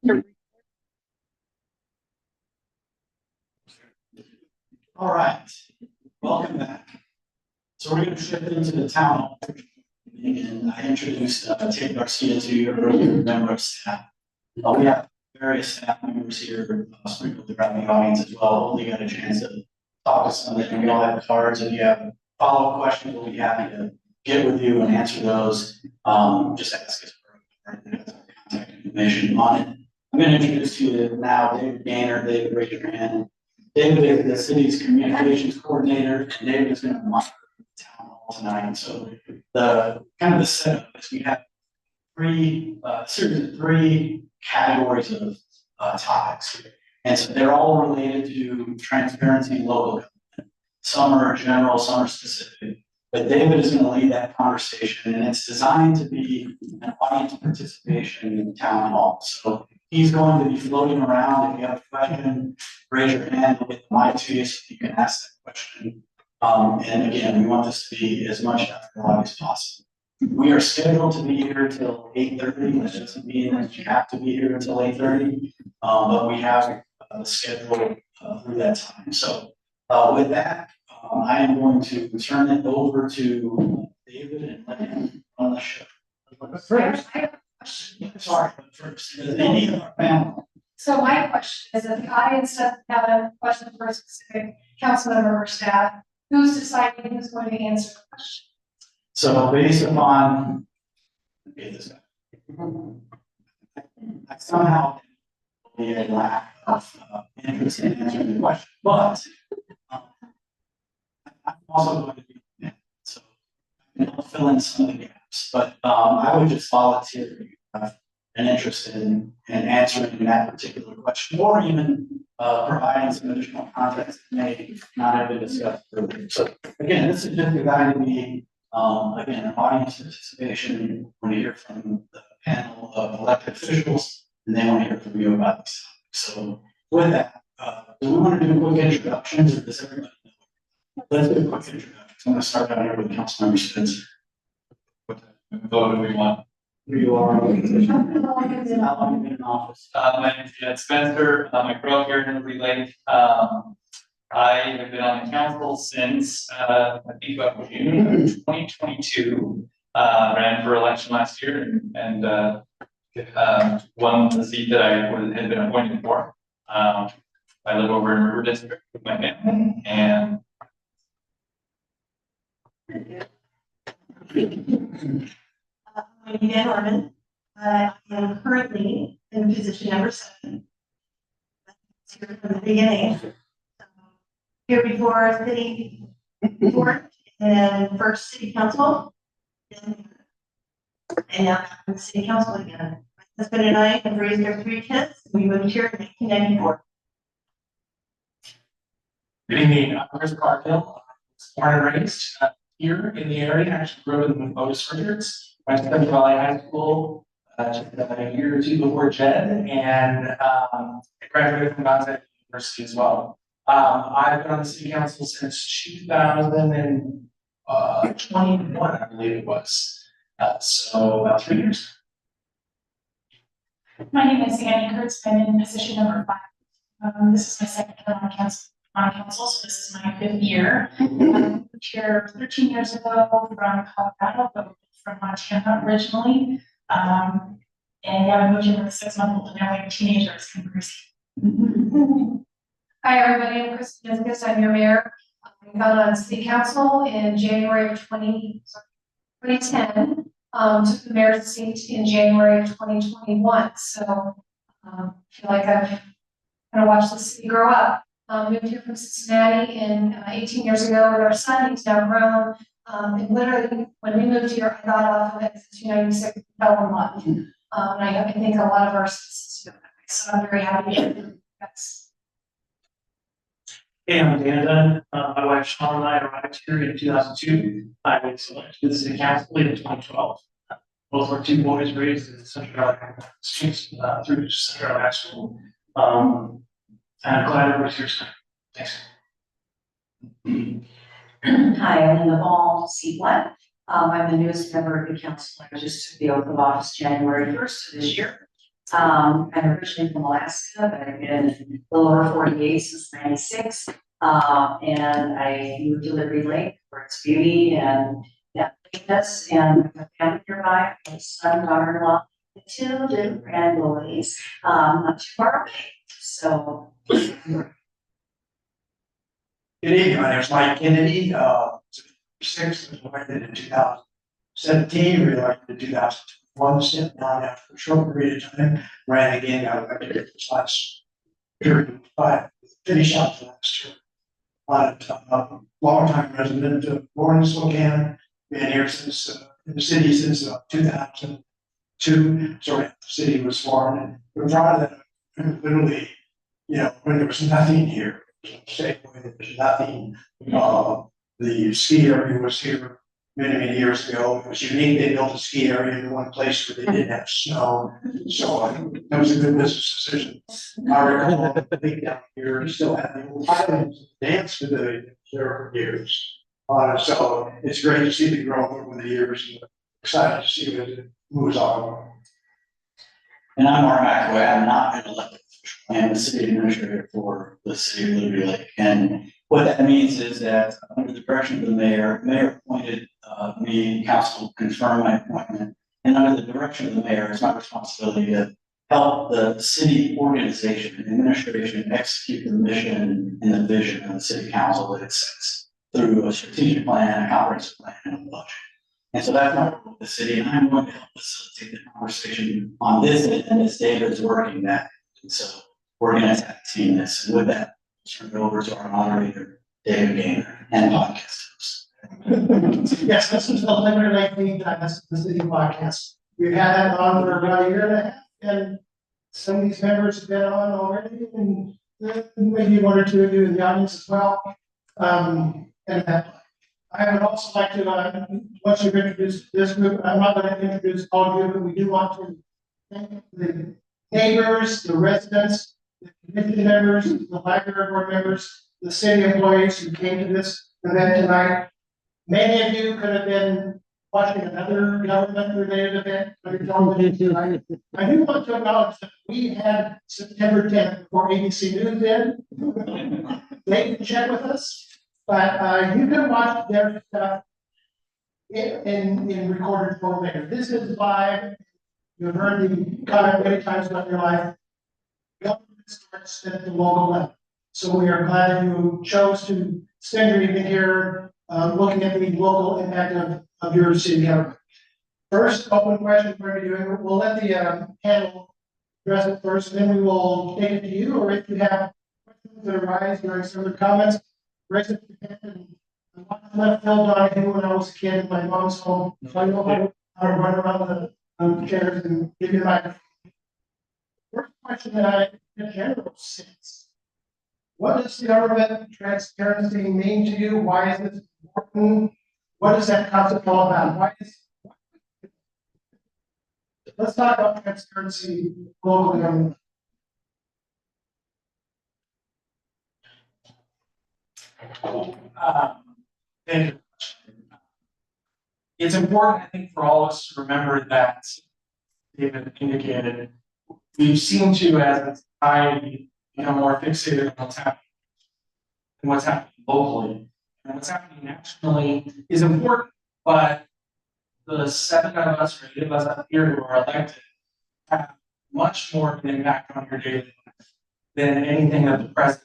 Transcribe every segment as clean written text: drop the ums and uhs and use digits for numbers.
All right, welcome back. So we're going to shift into the town hall. And I introduced Ted Garcia to you earlier, member of staff. We have various staff members here sprinkled throughout the audience as well. Hopefully, you got a chance to talk to some of them. We all have cards. If you have follow-up questions, we'll be happy to get with you and answer those. Just ask us for contact information on it. I'm going to introduce you to now David Gaynor. David, raise your hand. David is the city's communications coordinator, and David is going to monitor the town hall tonight. So the kind of the setup is we have series of three categories of topics, and so they're all related to transparency and local government. Some are general, some are specific. But David is going to lead that conversation, and it's designed to be an audience participation in the town hall. So he's going to be floating around. If you have a question, raise your hand, we'll get the mic to you so you can ask that question. And again, we want this to be as much dialogue as possible. We are scheduled to be here till 8:30. That doesn't mean that you have to be here until 8:30, but we have the schedule through that time. So with that, I am going to turn it over to David and let him run the show. First, Sorry, but first, any of our panel. so my question is, if the audience doesn't have a question for a specific council member or staff, who's deciding who's going to answer the question? So based upon, this guy, I somehow be a lack of interest in answering the question, but I'm also going to be, so I'll fill in some of the gaps, but I would just volunteer if you have an interest in answering that particular question, or even providing some additional context that may not have been discussed earlier. So again, this is just designed to be, again, an audience participation. We want to hear from the panel of elected officials, and they want to hear from you about this topic. So with that, do we want to do quick introductions, or does everybody know? Let's do a quick introduction. I'm going to start out here with Councilmember Spence. What vote do we want? Who you are? How long have you been in office? My name is Jed Spencer. I grew up here in Liberty Lake. I have been on the council since I think about June of 2022. Ran for election last year and won the seat that I had been appointed for. I live over in River District with my family, and I'm Van Orman. I am currently in position number 7. Here from the beginning. Here before city board and first city council. And now I'm city council again. My husband and I have raised our 3 kids. We moved here in 1994. Good evening, I'm Chris Cargill. Born and raised here in the area. I actually grew up in the Otis Richards. Went to Central Valley High School just a year or 2 before Jed, and I graduated from Gonzaga University as well. I've been on the city council since 2021, I believe it was. So about 3 years. My name is Annie Kurtz. I'm in position number 5. This is my second term on council, so this is my 5th year. I moved here 13 years ago from Colorado, but from Montana originally. And yeah, I moved here with a 6-month-old, and now we have teenagers can proceed. Hi, everybody. I'm Kristen Iskus. I'm your mayor. I got on city council in January of 2010. Took the mayor's seat in January of 2021. So I feel like I've kind of watched the city grow up. Moved here from Cincinnati 18 years ago with our son. He's now grown. And literally, when we moved here, I got off of it 296 fell in love. And I think a lot of our citizens feel that way. So I'm very happy to be here. Hey, I'm Dan Dunn. My wife Sean and I arrived here in 2002. I was elected to the city council in 2012. Both our 2 boys raised in Central Valley through Central Valley High School. And I'm glad everybody's here tonight. Thanks. Hi, I'm Linda Ball, seat 1. I'm the newest member of the council. I just took the oath of office January 1st of this year. I'm originally from Alaska, but I've been a little over 48 since '96. And I moved to Liberty Lake for its beauty and this, and my family nearby, my son, daughter-in-law, and 2 little grandboys, not too far away. So. Good evening, my name is Mike Kennedy, 6, was elected in 2017, re-elected in 2021, stepped down after a short period of time, ran again, got elected this last period, but finished out the last term. Long-time resident of Lawrence, Spokane, been here since, in the city since 2002, so the city was formed, and we're proud of that, literally, when there was nothing here, there's nothing. The ski area was here many years ago. It was unique. They built a ski area in one place where they didn't have snow. So I think that was a good business decision. I recall the big down here, we still have the old Highlands dance today for years. So it's great to see the growth over the years, and excited to see what it moves on. And I'm Mark McAway. I'm not an elected official. I am the city administrator for the city of Liberty Lake. And what that means is that under the direction of the mayor appointed me, council confirmed my appointment. And under the direction of the mayor, it's my responsibility to help the city organization and administration execute the mission and the vision of the city council that it sets through a strategic plan, a comprehensive plan, and a budget. And so that's my role with the city, and I'm going to help facilitate the conversation on this, and as David is working that. And so we're going to tag team this, and with that, I'll turn it over to our moderator, David Gaynor, and podcast host. Yes, this is the Liberty Lake League, that's the city podcast. We've had that on for about a year and a half, and some of these members have been on already, and maybe 1 or 2 of you in the audience as well. I would also like to, once you've introduced this group, I'm not going to introduce all of you, but we do want to thank the neighbors, the residents, the committee members, the library board members, the city employees who came to this event tonight. Many of you could have been watching another government-related event, but you're joining tonight. I do want to acknowledge that we had September 10th before ABC News did. They can check with us. But you can watch their stuff in recorded form later. This is live. You've heard the comment many times about your life. Government starts at the local level. So we are glad that you chose to spend your evening here looking at the local impact of your city government. First, open question for you. We'll let the panel address it first, and then we will take it to you, or if you have questions that arise during some of the comments. Raise it and left Phil Donahue when I was a kid in my mom's home. So I know how to run around the chairs and give you the microphone. First question that I in general sense. What does the government transparency mean to you? Why is this important? What is that concept all about? Let's talk about transparency global government. Thank you. It's important, I think, for all of us to remember that David indicated, we seem to, as a society, become more fixated on what's happening locally. And what's happening nationally is important, but the 7 of us or 8 of us up here who are elected have much more of an impact on your daily life than anything that the president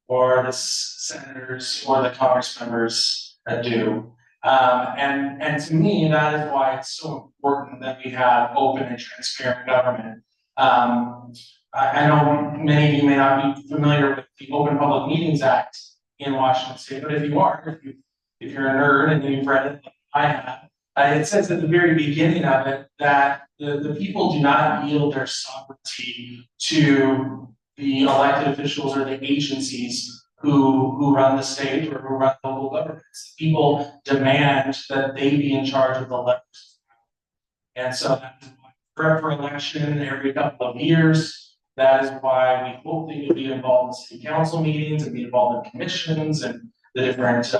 or the senators or the Congress members do. And to me, that is why it's so important that we have open and transparent government. I know many of you may not be familiar with the Open Public Meetings Act in Washington State, but if you are, if you're a nerd and you've read it, like I have, it says at the very beginning of it that the people do not yield their sovereignty to the elected officials or the agencies who run the state or who run local governments. People demand that they be in charge of the levers. And so that's why for election every couple of years. That is why we hope that you'll be involved in city council meetings and be involved in commissions and the different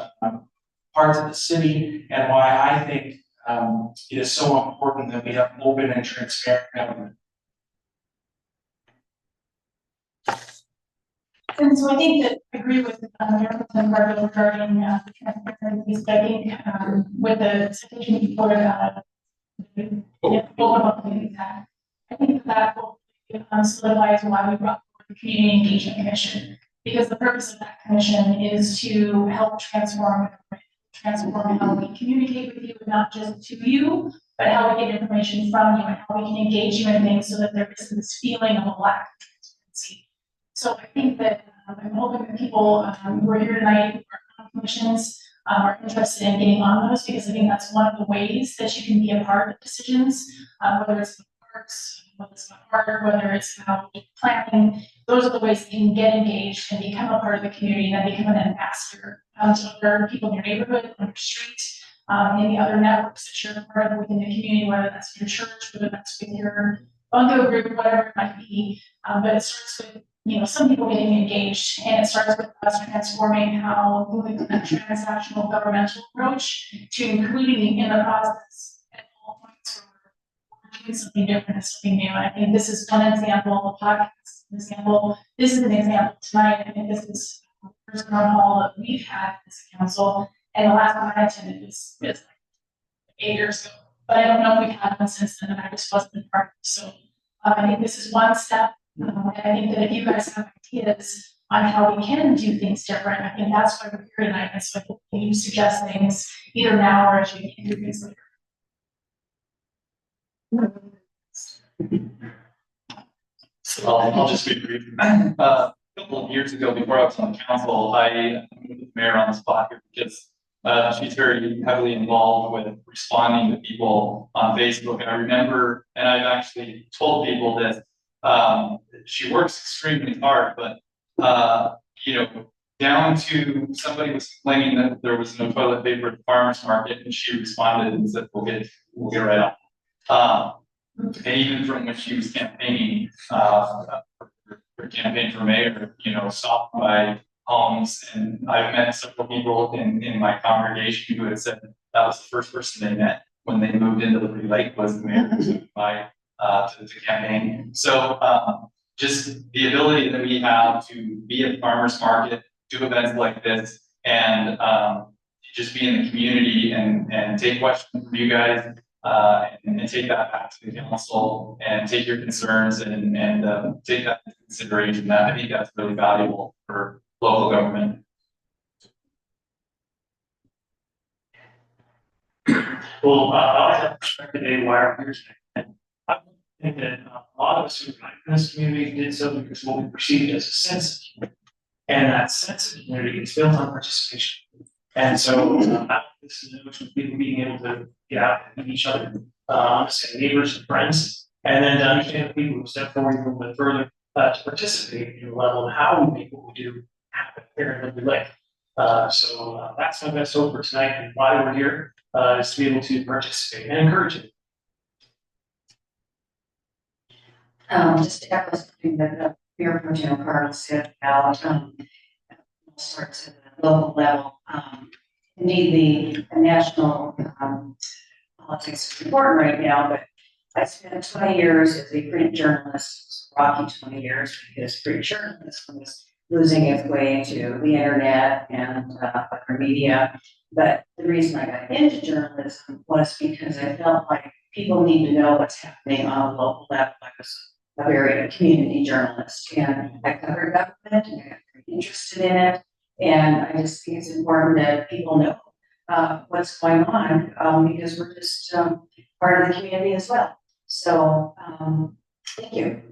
parts of the city, and why I think it is so important that we have open and transparent government. And so I think that I agree with Mayor Barfield regarding the transparency, but I think with the citation before I think that will solidifies why we brought forward the Community Engagement Commission. Because the purpose of that commission is to help transform how we communicate with you, and not just to you, but how we get information from you and how we can engage you in things so that there isn't this feeling of a lack of transparency. So I think that I'm hoping that people who are here tonight, who are on commissions, are interested in getting on those, because I think that's one of the ways that you can be a part of decisions, whether it's parks, whether it's about art, whether it's about planning. Those are the ways that you can get engaged and become a part of the community, and then become an ambassador to other people in your neighborhood, on your street, any other networks that you're a part of within the community, whether that's your church, whether that's with your bungalow group, whatever it might be. But it starts with, some people getting engaged, and it starts with us transforming how moving from that transactional governmental approach to including in the process at all points where we're doing something different and something new. And I think this is one example of a podcast. This is an example tonight. I think this is the first town hall that we've had as a council, and the last one I attended was like 8 years ago. But I don't know if we've had one since then, and I just wasn't part of it. So I think this is one step. And I think that if you guys have ideas on how we can do things different, I think that's why we're here tonight. And so I hope you suggest things either now or as you do things later. So I'll just be brief. A couple of years ago, before I was on the council, I moved the mayor on the spot here because she's very heavily involved with responding to people on Facebook. And I remember, and I've actually told people this, she works extremely hard, but down to somebody was complaining that there was no toilet paper at the farmer's market, and she responded and said, we'll get right on. And even from when she was campaigning, her campaign for mayor, stopped by homes, and I've met several people in my congregation who had said that was the first person they met when they moved into Liberty Lake, was the mayor to campaign. So just the ability that we have to be at the farmer's market, do events like this, and just be in the community and take questions from you guys, and take that back to the council and take your concerns and take that into consideration. I think that's really valuable for local government. Well, I have perspective today why I'm here today. I think that a lot of us who are in this community did so because what we perceived as a sense of community. And that sense of community is built on participation. And so this is a notion of people being able to get out and meet each other, say neighbors and friends, and then to understand the people who step forward a little bit further to participate in the level of how people will do happen here in Liberty Lake. So that's my best hope for tonight, and why we're here is to be able to participate and encourage it. Just to echo something that Mayor Pro Tem Carl said about sorts at the local level. Indeed, the national politics is important right now, but I spent 20 years as a print journalist, rocky 20 years, because print journalism was losing its way to the internet and other media. But the reason I got into journalism was because I felt like people need to know what's happening on a local level. I was a very community journalist, and I covered government, and I got very interested in it. And I just think it's important that people know what's going on, because we're just part of the community as well. So, thank you.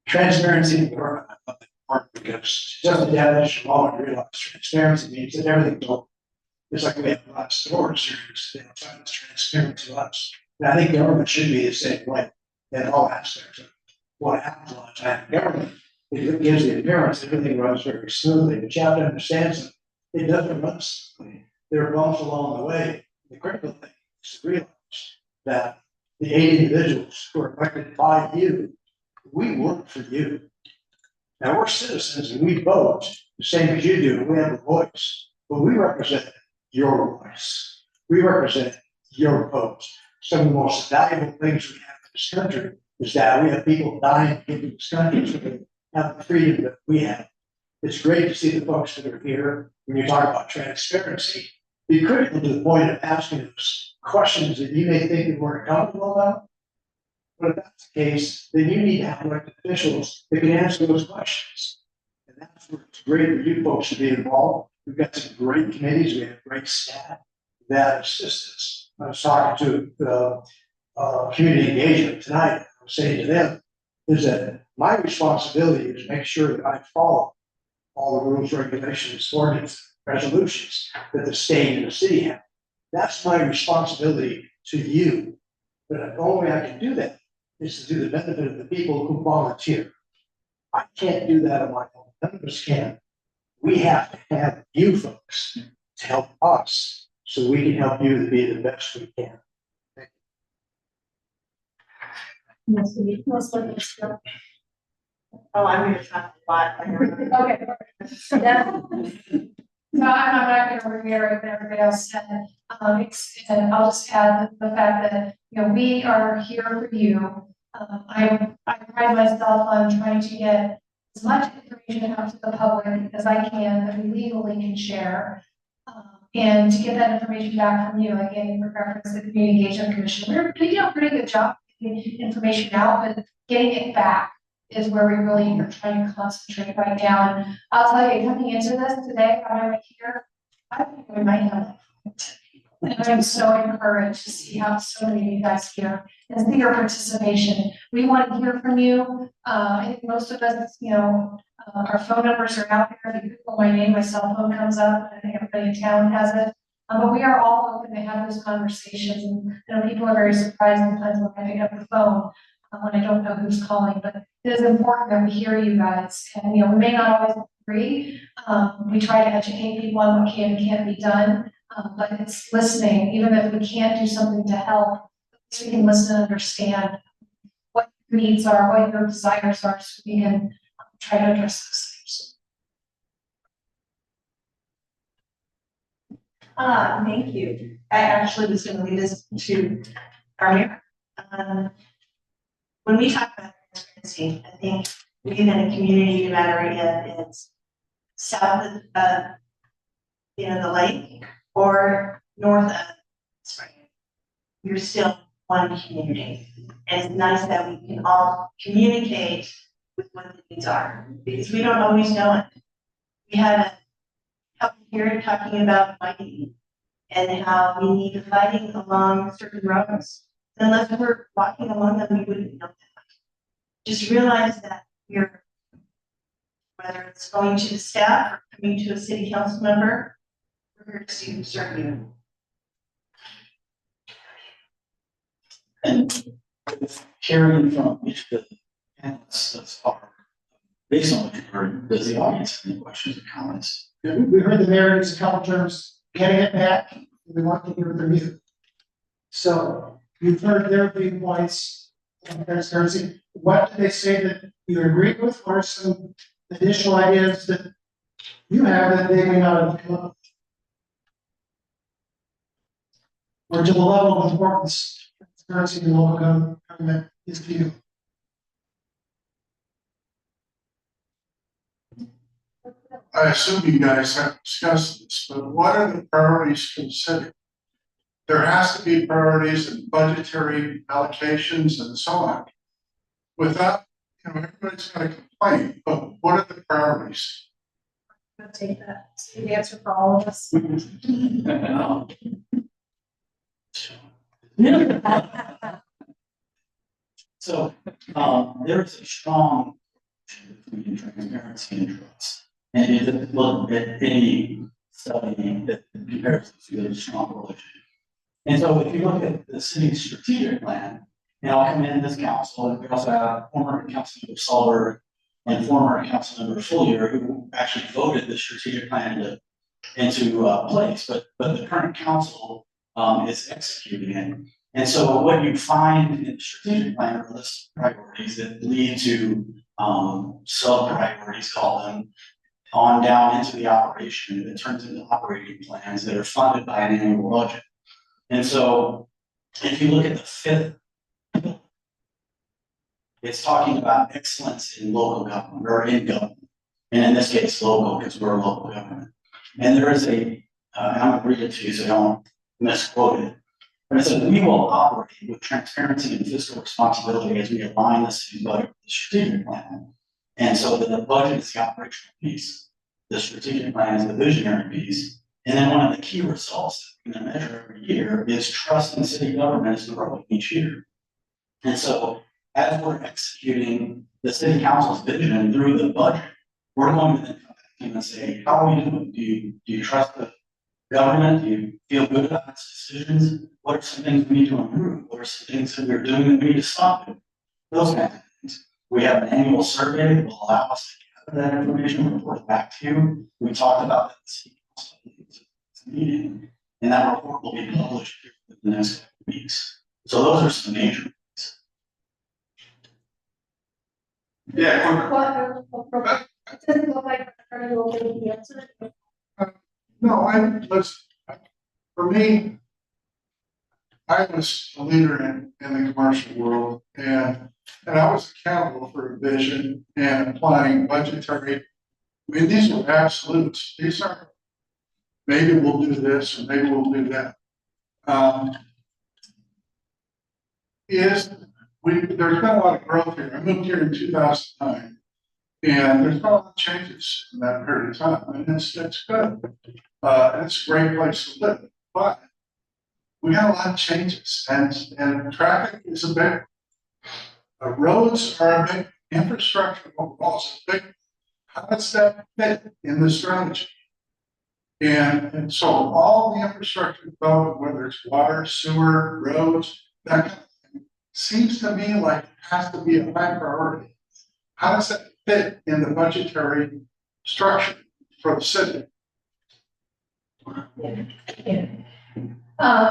Transparency in government, I think, important because just the definition of law and realize transparency means that everything's open. It's like we have a lot of stores here, it's transparent to us. And I think government should be the same way in all aspects of what happens a lot of time in government. It gives the appearance everything runs very smoothly, but you have to understand something. It doesn't run smoothly. There are bumps along the way. The critical thing is to realize that the 8 individuals who are elected by you, we work for you. Now we're citizens and we vote the same as you do, and we have a voice, but we represent your voice. We represent your vote. Some of the most valuable things we have in this country is that we have people dying in this country so that have the freedom that we have. It's great to see the folks that are here, when you talk about transparency, be critical to the point of asking us questions that you may think you weren't comfortable about. But if that's the case, then you need to have elected officials that can answer those questions. And that's where it's great for you folks to be involved. We've got some great committees, we have great staff that assist us. I was talking to community engagement tonight. I was saying to them is that my responsibility is to make sure that I follow all the rules, regulations, ordinance, resolutions that the state and the city have. That's my responsibility to you. But the only way I can do that is to do the benefit of the people who volunteer. I can't do that on my own. None of us can. We have to have you folks to help us so we can help you to be the best we can. Oh, I'm gonna talk a lot. Okay. So I'm not gonna reiterate what everybody else said, and I'll just add the fact that, you know, we are here for you. I pride myself on trying to get as much information out to the public as I can that we legally can share. And to get that information back from you, again, in reference to the Community Engagement Commission, we do a pretty good job getting information out, but getting it back is where we really are trying to concentrate right now. And I'll tell you, coming into this today, when I'm here, I think we might have like 10 people. And I'm so encouraged to see how so many of you guys here and see your participation. We want to hear from you. I think most of us, you know, our phone numbers are out there. If you Google my name, my cell phone comes up. I think everybody in town has it. But we are all open to have those conversations. And you know, people are very surprised sometimes when I pick up the phone when I don't know who's calling. But it is important that we hear you guys. And you know, we may not always agree. We try to educate people on what can and can't be done. But it's listening. Even if we can't do something to help, we can listen and understand what your needs are, what your desires are, so we can try to address those things. Thank you. I actually was gonna leave this to our mayor. When we talk about transparency, I think within a community, no matter if it's south of, you know, the lake or north of Spring, you're still one community. And it's nice that we can all communicate with what the needs are, because we don't always know it. We had a couple here talking about fighting and how we need the fighting along certain roads. Unless we're walking along them, we wouldn't know that. Just realize that you're, whether it's going to the staff or coming to a city council member, we're here to serve you. Hearing from each of the panelists thus far, based on what you've heard, does the audience have any questions or comments? We heard the mayor use a couple terms, getting it back, we want to hear from you. So you've heard their viewpoints on transparency. What did they say that you agree with, or some additional ideas that you have that they may not have come up with? Or to the level of importance transparency in local government is to you? I assume you guys have discussed this, but what are the priorities considered? There has to be priorities and budgetary allocations and so on. Without, you know, everybody's got a complaint, but what are the priorities? I'm gonna take that. It's the answer for all of us. So, there is a strong between transparency and trust. And if you look at any study that compares this, there's a strong relationship. And so if you look at the city's strategic plan, and I'll come in this council, and we also have former Councilmember Sullivan and former Councilmember Fuller, who actually voted the strategic plan into place, but the current council is executing it. And so what you find in the strategic plan are a list of priorities that lead to sub-priorities, call them, on down into the operation. It turns into operating plans that are funded by an annual budget. And so if you look at the fifth, It's talking about excellence in local government or in government. And in this case, local, because we're a local government. And there is and I'm gonna read it to you so I don't misquote it. But it says, we will operate with transparency and fiscal responsibility as we align the city budget with the strategic plan. And so the budget is the operational piece. The strategic plan is the visionary piece. And then one of the key results that we're gonna measure every year is trust in city government is growing each year. And so as we're executing the city council's vision through the budget, we're going to then come back to you and say, how are we doing? Do you trust the government? Do you feel good about its decisions? What are some things we need to improve? What are some things that we're doing that we need to stop doing? Those kinds of things. We have an annual survey that will allow us to gather that information, report back to you. We talked about that at the city council meeting, and that report will be published here within the next couple of weeks. So those are some major things. Yeah. It doesn't look like Attorney will give the answer. No, for me, I was a leader in the commercial world and I was accountable for a vision and applying budgetary. I mean, these are absolutes. These aren't, maybe we'll do this or maybe we'll do that. There's been a lot of growth here. I moved here in 2009. And there's been a lot of changes in that period of time, and it's good. It's a great place to live, but we got a lot of changes, and traffic is a big. Roads are a big, infrastructure overall is a big. How does that fit in the strategy? And so all the infrastructure development, whether it's water, sewer, roads, that kind of thing, seems to me like it has to be a high priority. How does that fit in the budgetary structure for the city?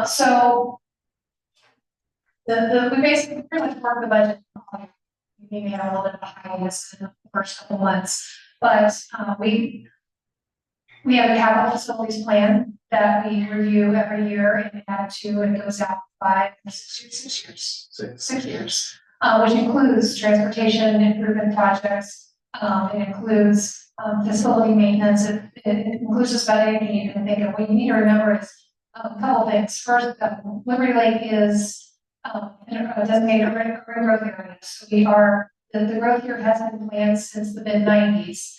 So we basically pretty much work the budget. We may have a little bit of a hiatus in the first couple months, but we have a capital facilities plan that we review every year and add to, and it goes out 6 years. Which includes transportation improvement projects, it includes facility maintenance, it includes just about anything you can think of. What you need to remember is a couple things. First, Liberty Lake is a designated urban growth area. So the growth here has been planned since the mid-90s.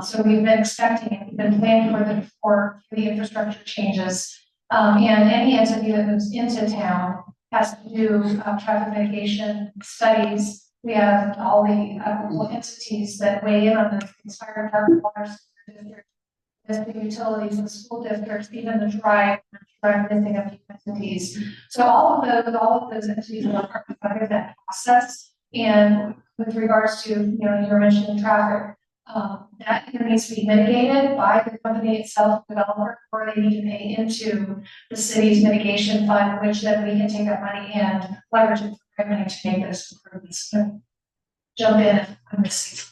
So we've been expecting it, we've been planning for the infrastructure changes. And any entity that moves into town has to do traffic mitigation studies. We have all the applicable entities that weigh in on the fire department, water district, the utilities, the school districts, even the tribe missing a few entities. So all of those entities are part of that process. And with regards to, you were mentioning traffic, that either needs to be mitigated by the company itself, developer, or they need to pay into the city's mitigation fund, which then we can take that money and leverage it for grant money to make those improvements. So jump in if I'm missing.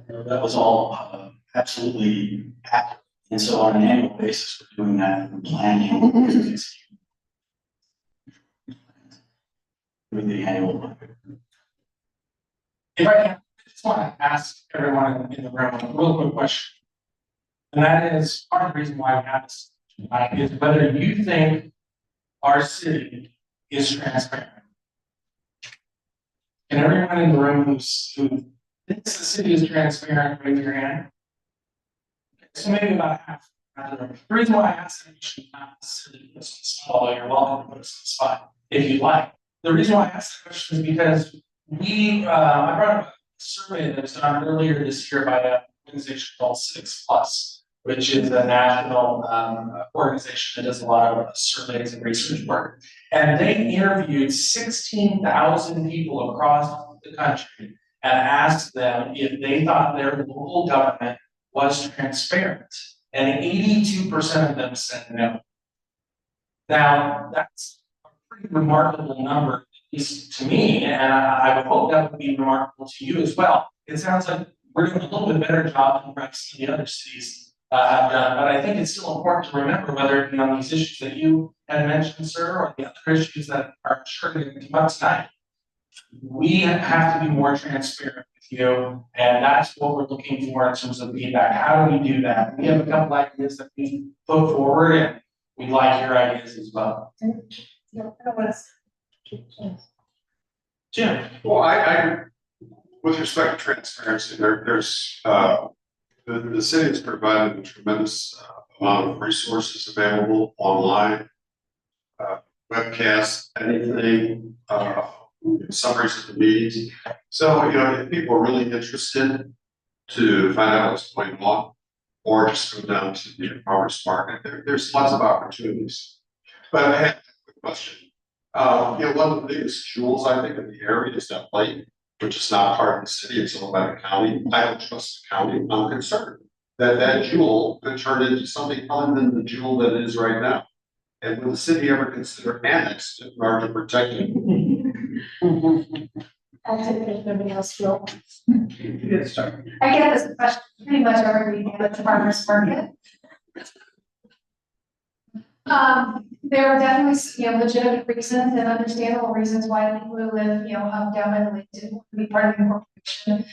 That was all absolutely accurate. And so on an annual basis, we're doing that and planning. Through the annual budget. If I can, I just want to ask everyone in the room a real quick question. And that is part of the reason why we have this tonight is whether you think our city is transparent. And everyone in the room who thinks the city is transparent, raise your hand. So maybe about half. The reason why I asked that question is not necessarily put us on the spot, although you're welcome to put us on the spot if you like. The reason why I asked that question is because I brought up a survey that was done earlier this year by an organization called Civics Plus, which is a national organization that does a lot of surveys and research work. And they interviewed 16,000 people across the country and asked them if they thought their local government was transparent. And 82% of them said no. Now, that's a pretty remarkable number, at least to me, and I would hope that would be remarkable to you as well. It sounds like we're doing a little bit better job than perhaps some of the other cities have done, but I think it's still important to remember whether it be on these issues that you had mentioned, sir, or the other issues that are sure to come up tonight. we have to be more transparent with you, and that's what we're looking for in terms of feedback. How do we do that? We have a couple ideas that we put forward, and we'd like your ideas as well. Jim? Well, with respect to transparency, the city has provided a tremendous amount of resources available online, webcasts, anything, summaries of the meetings. So, if people are really interested to find out what's going on, or just go down to the farmers market, there's lots of opportunities. But I have a quick question. One of the biggest jewels, I think, in the area is that lake, which is not part of the city, it's owned by the county. I don't trust the county. I'm concerned that jewel could turn into something other than the jewel that it is right now. And will the city ever consider annexed in order to protect it? I'll take it if nobody else will. You get started. I get this question pretty much every weekend at the farmer's market. There are definitely, legitimate reasons and understandable reasons why people who live, up down by the lake didn't want to be part of the corporation.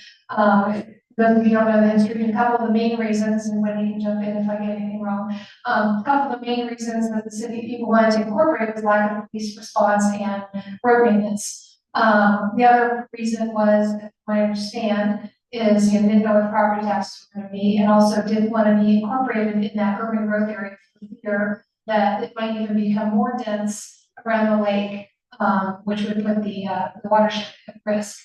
Those of you who don't know the history, a couple of the main reasons, and Wendy can jump in if I get anything wrong. A couple of the main reasons that the city people wanted to incorporate was lack of police response and road maintenance. The other reason was, I understand, is you didn't know what property taxes were going to be, and also didn't want to be incorporated in that urban growth area for fear that it might even become more dense around the lake, which would put the watershed at risk.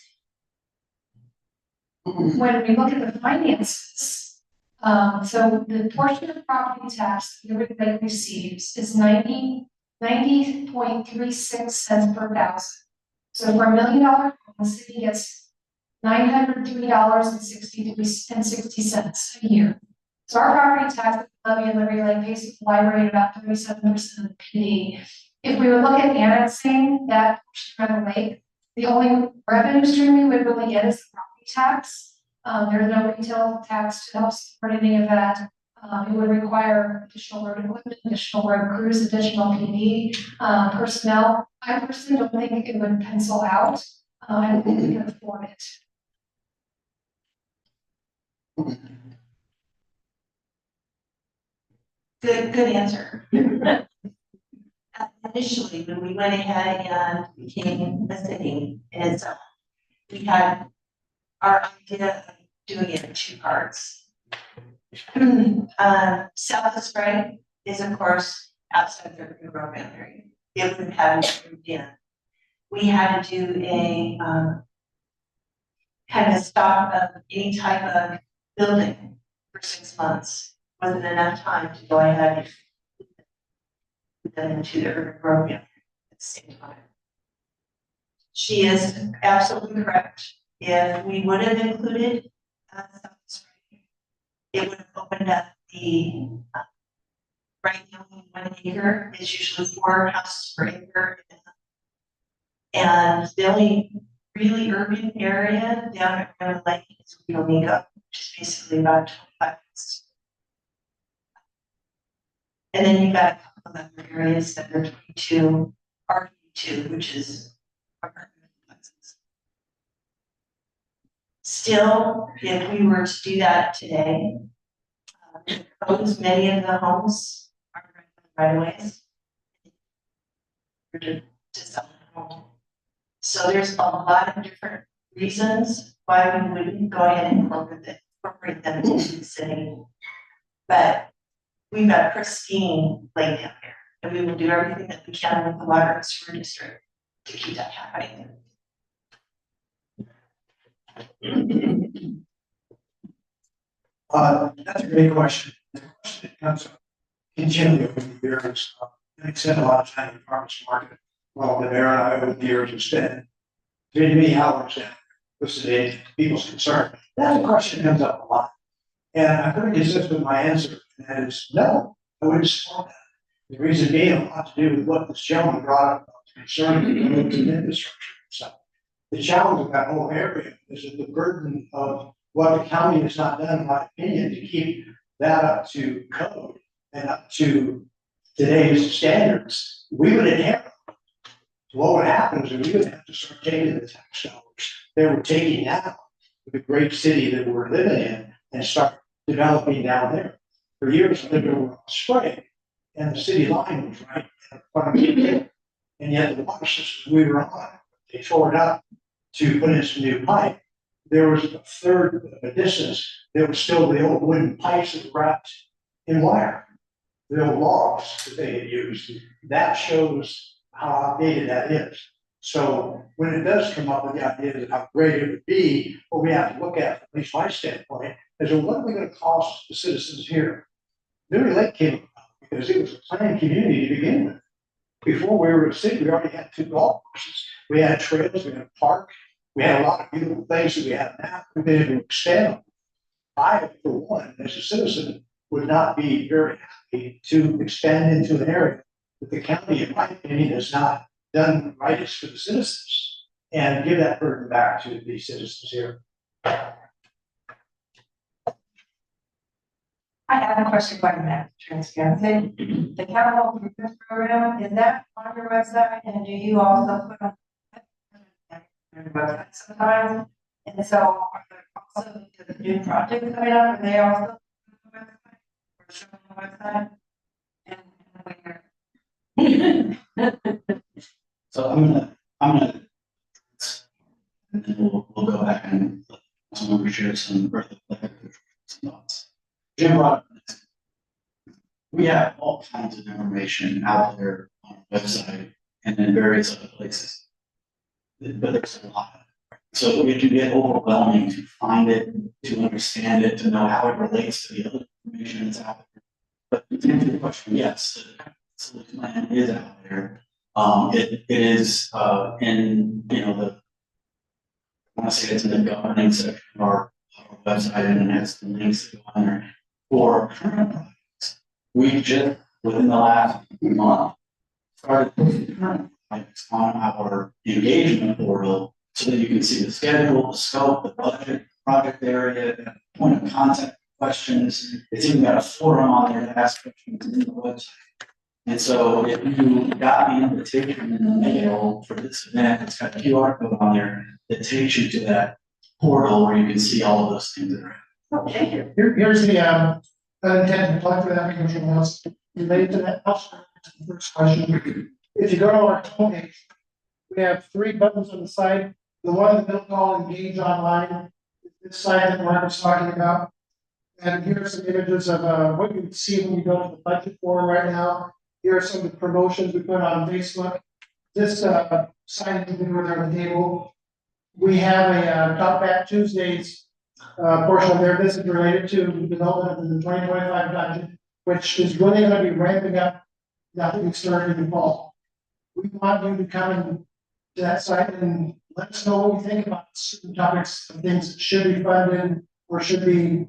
When we look at the finances, so the portion of property tax that the lake receives is 90.36 cents per thousand. So for $1 million, the city gets $903.60 a year. So our property tax levy in Liberty Lake pays the library at about 37% of the PD. If we would look at annexing that portion of the lake, the only revenue stream we would really get is the property tax. There's no retail tax to help support any of that. It would require additional road equipment, additional road crews, additional PD personnel. I personally don't think it would pencil out. I don't think we can afford it. Good answer. Initially, when we went ahead and became a city, and so we had our idea of doing it in two parts. South of Spring is, of course, outside the growth boundary. It would have moved in. We had to do a kind of stop of any type of building for 6 months. Wasn't enough time to go ahead and put them into the urban growth boundary at the same time. She is absolutely correct. If we would have included South Spring, it would have opened up the right now 1 acre is usually 4 houses per acre. And the only really urban area down at Grand Lake is Omega, which is basically about 25 minutes. And then you've got a couple of other areas that are 22, R22, which is apartment complexes. Still, if we were to do that today, codes, many of the homes are right away to sell a home. So there's a lot of different reasons why we wouldn't go ahead and incorporate them into the city. But we've got a pristine lake down here, and we will do everything that we can with the water and sewer district to keep that happening. That's a great question. The question that comes up continually over the years, and I spent a lot of time in the farmers market. Well, the mayor and I over the years have spent many hours in listening to people's concern. That's a question that comes up a lot. And I'm very consistent with my answer, and that is no, I wouldn't support that. The reason being a lot to do with what this gentleman brought up, concerning the infrastructure. So the challenge of that whole area is that the burden of what the county has not done, in my opinion, to keep that up to code and up to today's standards, we would inherit. So what would happen is we would have to start taking the tax dollars they were taking out of the great city that we're living in and start developing down there. For years, I lived over on Sprague, and the city line was right in front of me. And yet the water system we were on, they tore it up to put in some new pipe. There was a third of a distance, there was still the old wooden pipes that were wrapped in wire. The old logs that they had used. That shows how outdated that is. So when it does come up with the idea of how great it would be, what we have to look at, at least my standpoint, is well, what are we going to cost the citizens here? Dewey Lake came about because it was a planned community to begin with. Before we were a city, we already had 2 golf courses. We had trails, we had a park, we had a lot of beautiful things that we have now. We've been able to expand them. I, for one, as a citizen, would not be very happy to expand into an area that the county, in my opinion, has not done rightest for the citizens and give that burden back to the citizens here. I have a question about that transparency. The capital improvement program, is that on your website, and do you also put on your website sometimes? And so are there also the new projects coming up, are they also on the website or shown on the website? And So I'm gonna, and then we'll go back and let some members share some thoughts. Jim brought up this. We have all kinds of information out there on our website and in various other places. But there's a lot of it. So it can get overwhelming to find it, to understand it, to know how it relates to the other information that's out there. But to answer the question, yes, the solution plan is out there. It is in, you know, the, I want to say it's in the governing section of our website, and it has the links that go on there for current projects. We just, within the last month, started posting current projects on our engagement portal so that you can see the schedule, the scope, the budget, project area, point of contact questions. It's even got a forum on there to ask questions in the website. And so if you got the invitation in the mail for this event, it's got a QR code on there that takes you to that portal where you can see all of those things that are. Oh, thank you. Here's the, unintended plug for that, Commissioner Mills, related to that, the first question. If you go to our homepage, we have 3 buttons on the side. The one that they'll call Engage Online, this site that Mark was talking about. And here's some images of what you would see when you go to the budget forum right now. Here are some of the promotions we put on Facebook. This sign you can there on the table. We have a Talk Back Tuesdays portion of there. This is related to the development of the 2025 budget, which is really going to be ramping up. Nothing started in the fall. We want you to come in to that site and let us know what you think about certain topics and things that should be funded or should be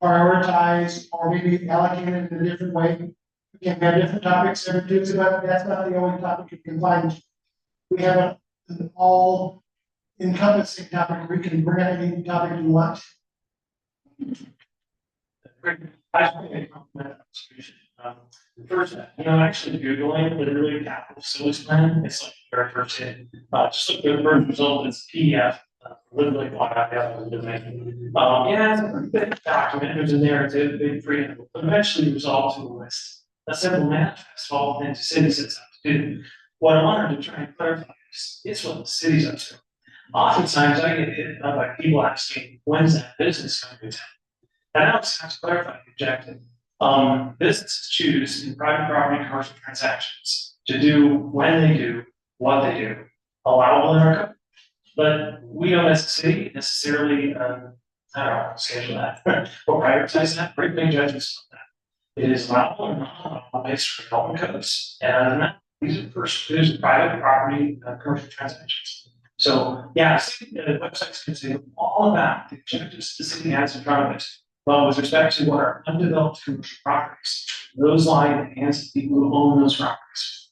prioritized or maybe allocated in a different way. We can have different topics every Tuesday, but that's not the only topic you can find. We have an all encompassing topic. We can bring up any topic you want. I just want to compliment that solution. First, actually Googling literally capital facilities plan, it's like the very first hit. Just look at the first result, it's PDF. Literally what I have to make. Yeah, it's a pretty big document, there's a narrative, big freedom, but eventually resolve to a list. A simple manifest of all the things the city sets out to do. What I wanted to try and clarify is, it's what the city's up to. Oftentimes I get hit by people asking, when's that business going to be done? And I always have to clarify the objective. Businesses choose in private property and commercial transactions to do when they do, what they do, allowable in our code. But we don't as a city necessarily, I don't know, schedule that or prioritize that, bring big judgments on that. It is allowable or not allowable based on development codes. And other than that, these are private property, commercial transactions. So, yeah, I think the websites can say all about the objectives the city has in front of it. But with respect to what are undeveloped commercial properties, those lie in the hands of people who own those properties.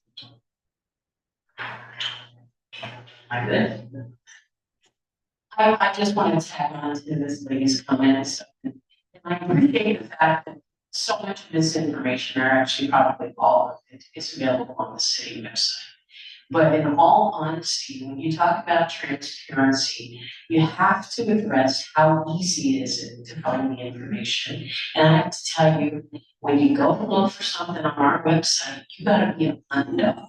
I just wanted to tag on to this lady's comments. And I appreciate the fact that so much misinformation, or actually probably all of it, is available on the city website. But in all honesty, when you talk about transparency, you have to address how easy is it to find the information. And I have to tell you, when you go to look for something on our website, you gotta be a unknown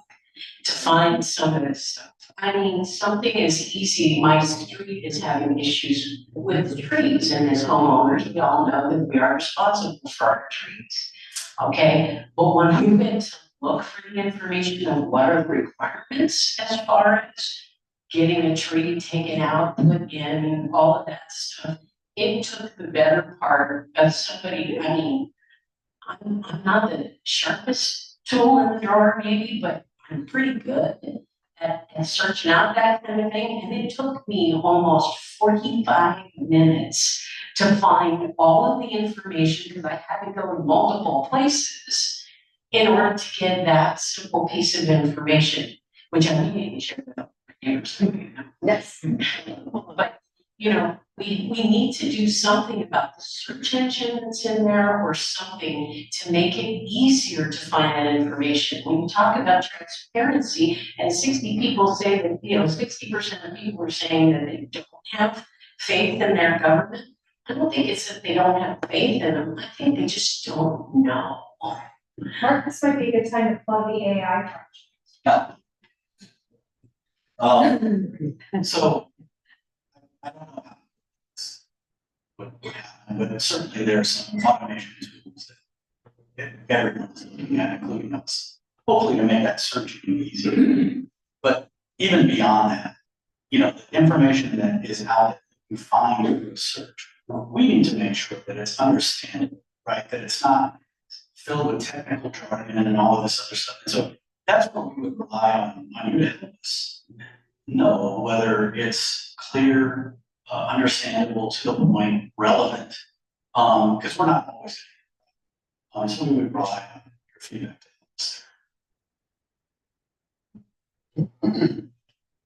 to find some of this stuff. I mean, something as easy, my street is having issues with trees, and as homeowners, we all know that we are responsible for our trees. Okay, but when we went to look for the information of what are the requirements as far as getting a tree taken out, put in, all of that stuff, it took the better part of somebody, I mean, I'm not the sharpest tool in the drawer maybe, but I'm pretty good at searching out that kind of thing. And it took me almost 45 minutes to find all of the information because I had to go to multiple places in order to get that simple piece of information, which I need to share with my neighbors. Yes. But, you know, we need to do something about the search engine that's in there or something to make it easier to find that information. When you talk about transparency and 60 people say that, you know, 60% of people are saying that they don't have faith in their government. I don't think it's that they don't have faith in them. I think they just don't know. Mark, this might be a good time to plug the AI project. So, I don't know how this would happen, but certainly there's some automation tools that everyone's looking at, including us. Hopefully to make that searching easier. But even beyond that, you know, the information that is out there that you find through a search, we need to make sure that it's understandable, right? That it's not filled with technical jargon and all of this other stuff. And so that's what we would rely on you to help us know whether it's clear, understandable, to the point, relevant, because we're not always. So we would rely on your feedback to help us there.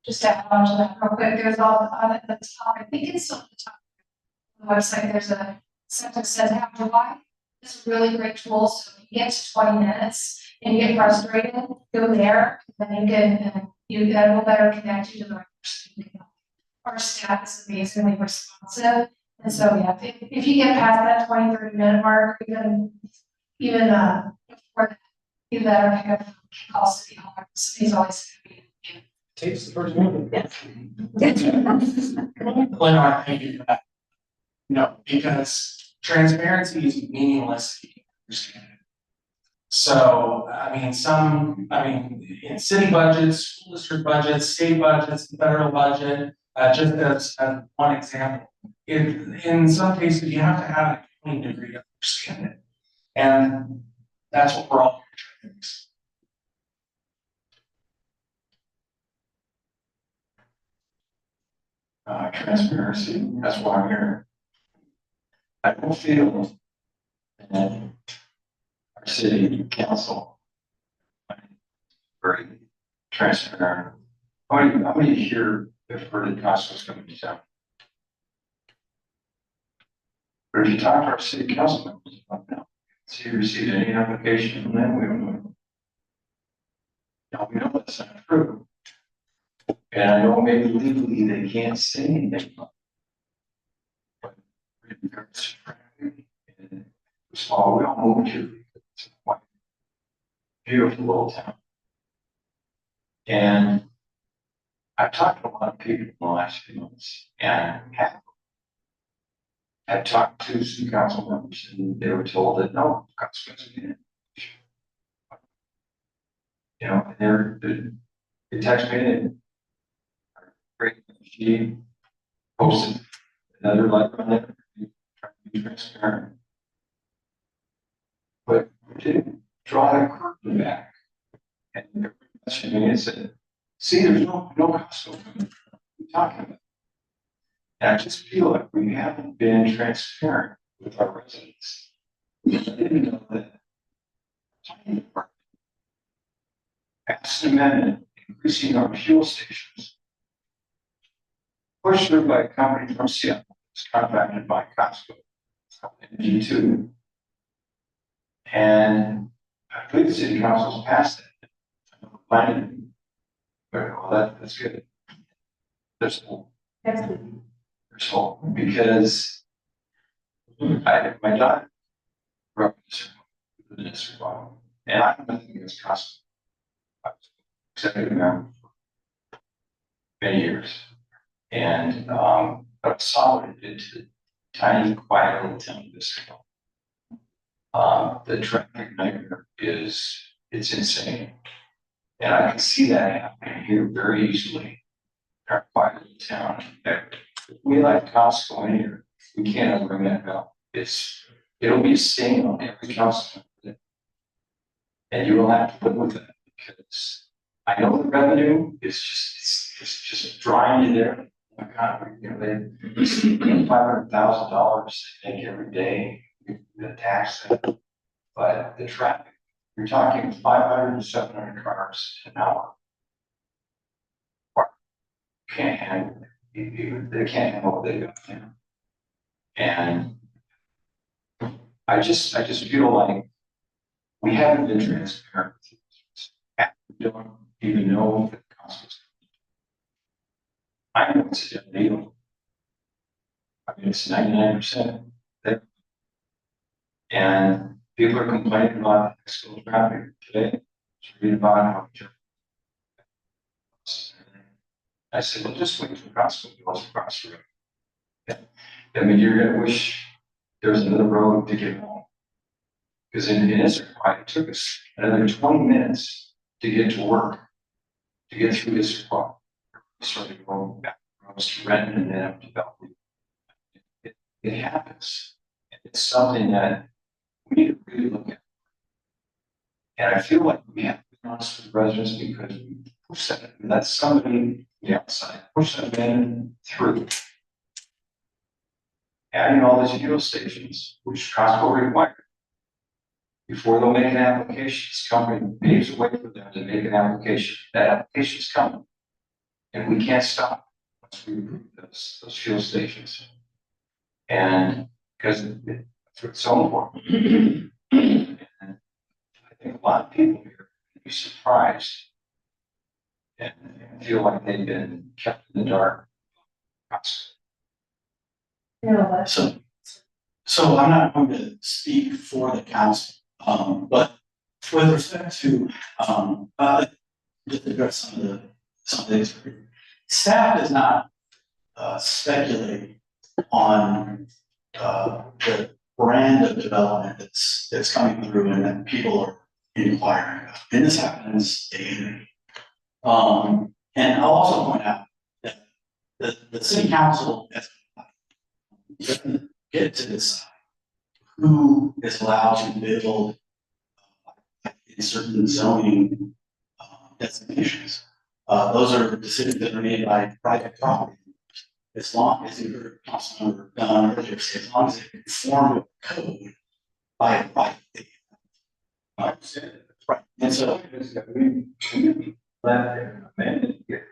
Just to add on to that real quick, there's all on at the top, I think it's on the top of the website, there's a sentence that says, how do I? It's a really great tool, so if you get to 20 minutes and you get frustrated, go there, then you can, that will better connect you to the right person. Our staff is amazingly responsive, and so, yeah, if you get past that 20-30 minute mark, even before that, you better pick up call City Hall, somebody's always happy. Takes the first minute. Yes. Lenore, thank you for that. No, because transparency is meaningless if you don't understand it. So, in city budgets, school district budgets, state budgets, the federal budget, just as one example, in some cases, you have to have a 20-degree to understand it. And that's what we're all trying to fix. Transparency, that's why I'm here. I don't feel that our city council very transparent. How many here have heard that Costco's coming to town? But if you talk to our city council members about that, see you received any application from them, we don't know. Now we know that's not true. And I know maybe legally they can't say anything. But in regards to Franklin, and small, we all moved here. It's a quite beautiful little town. And I've talked to a lot of people in the last few months, and I've talked to some council members, and they were told that no, Costco's in. You know, and they text me and great, she posted another letter on it, trying to be transparent. But we didn't draw the curtain back. And the question to me is that, see, there's no Costco talking about. And I just feel like we haven't been transparent with our residents. I didn't know that. Passed an amendment increasing our fuel stations. Pushed through by a company from Seattle, it's contracted by Costco, Energy 2. And I believe the city council's passed it. Planning, Very well, that's good. There's hope. That's There's hope, because my daughter grew up in this survival, and I have nothing against Costco. I was executive member for many years, and but I saw what it did to the tiny, quiet little town of Biscayne. The traffic nightmare it's insane, and I can see that happening here very easily. Our quiet little town, we like Costco in here, we can't ever bring that up. It'll be a stain on every council. And you will have to live with that, because I know the revenue is it's just drying you there. Oh my God, you know, they $500,000 they make every day, the tax, but the traffic, you're talking 500 to 700 cars an hour. Can't handle it. They can't handle what they got there. And I just feel like we haven't been transparent. We don't even know if the cost is. I know it's a done deal. I mean, it's 99% there. And people are complaining about the school traffic today. Just read about how. I said, well, just wait for Costco goes across the road. Yeah. I mean, you're gonna wish there was another road to get home. Because in Issaquah, it took us another 20 minutes to get to work, to get through Issaquah. We started going back roads to Renton and then up to Bellevue. It happens. It's something that we need to really look at. And I feel like we have to be honest with residents, because we push that, and that's somebody on the outside, push that in through. Adding all these fuel stations, which Costco required. Before they'll make an application, this company paves the way for them to make an application. That application's coming. And we can't stop once we approve those fuel stations. And because it's so important. And I think a lot of people here would be surprised and feel like they've been kept in the dark. So I'm not going to speak for the council, but with respect to, just address some of these, staff does not, speculate on, the brand of development that's coming through and that people are inquiring about. And this happens daily. And I'll also point out that the city council doesn't get to decide who is allowed to build in certain zoning designations. Those are decisions that are made by private property. As long as your Councilmember Dunn earlier said, as long as it conforms with code by a private. Right, and so. We let their amendment get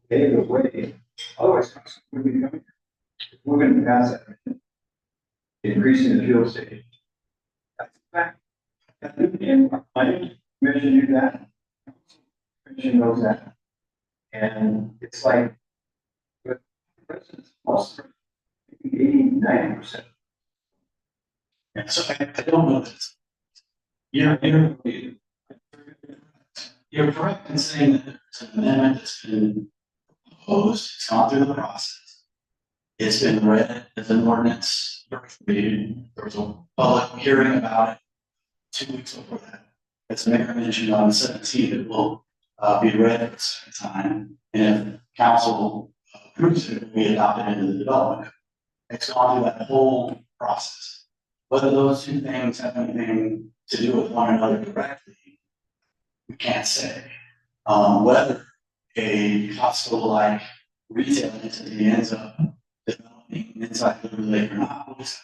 pave the way, otherwise we'll be coming. We're going to pass that, increasing the fuel station. That's a fact. And our planning commission knew that. Commission knows that. And it's like, but residents, most of them, 80-90%. And so I don't know that. You're correct in saying that there's an amendment that's been proposed, it's gone through the process. It's been read as an ordinance, first reading, there was a public hearing about it 2 weeks before that. As Mayor mentioned on the 17th, it will be read for the second time, and if council approves it, we adopt it into the development. It's gone through that whole process. Whether those two things have anything to do with one another directly, we can't say. Whether a Costco-like retail entity ends up developing inside the lake or not,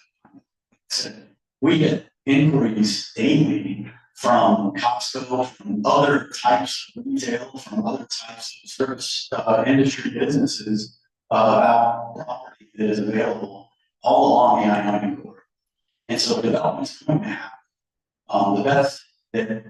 we get inquiries daily from Costco, from other types of retail, from other types of service industry businesses about property that is available all along the I-90 corridor. And so development's going to happen. The best that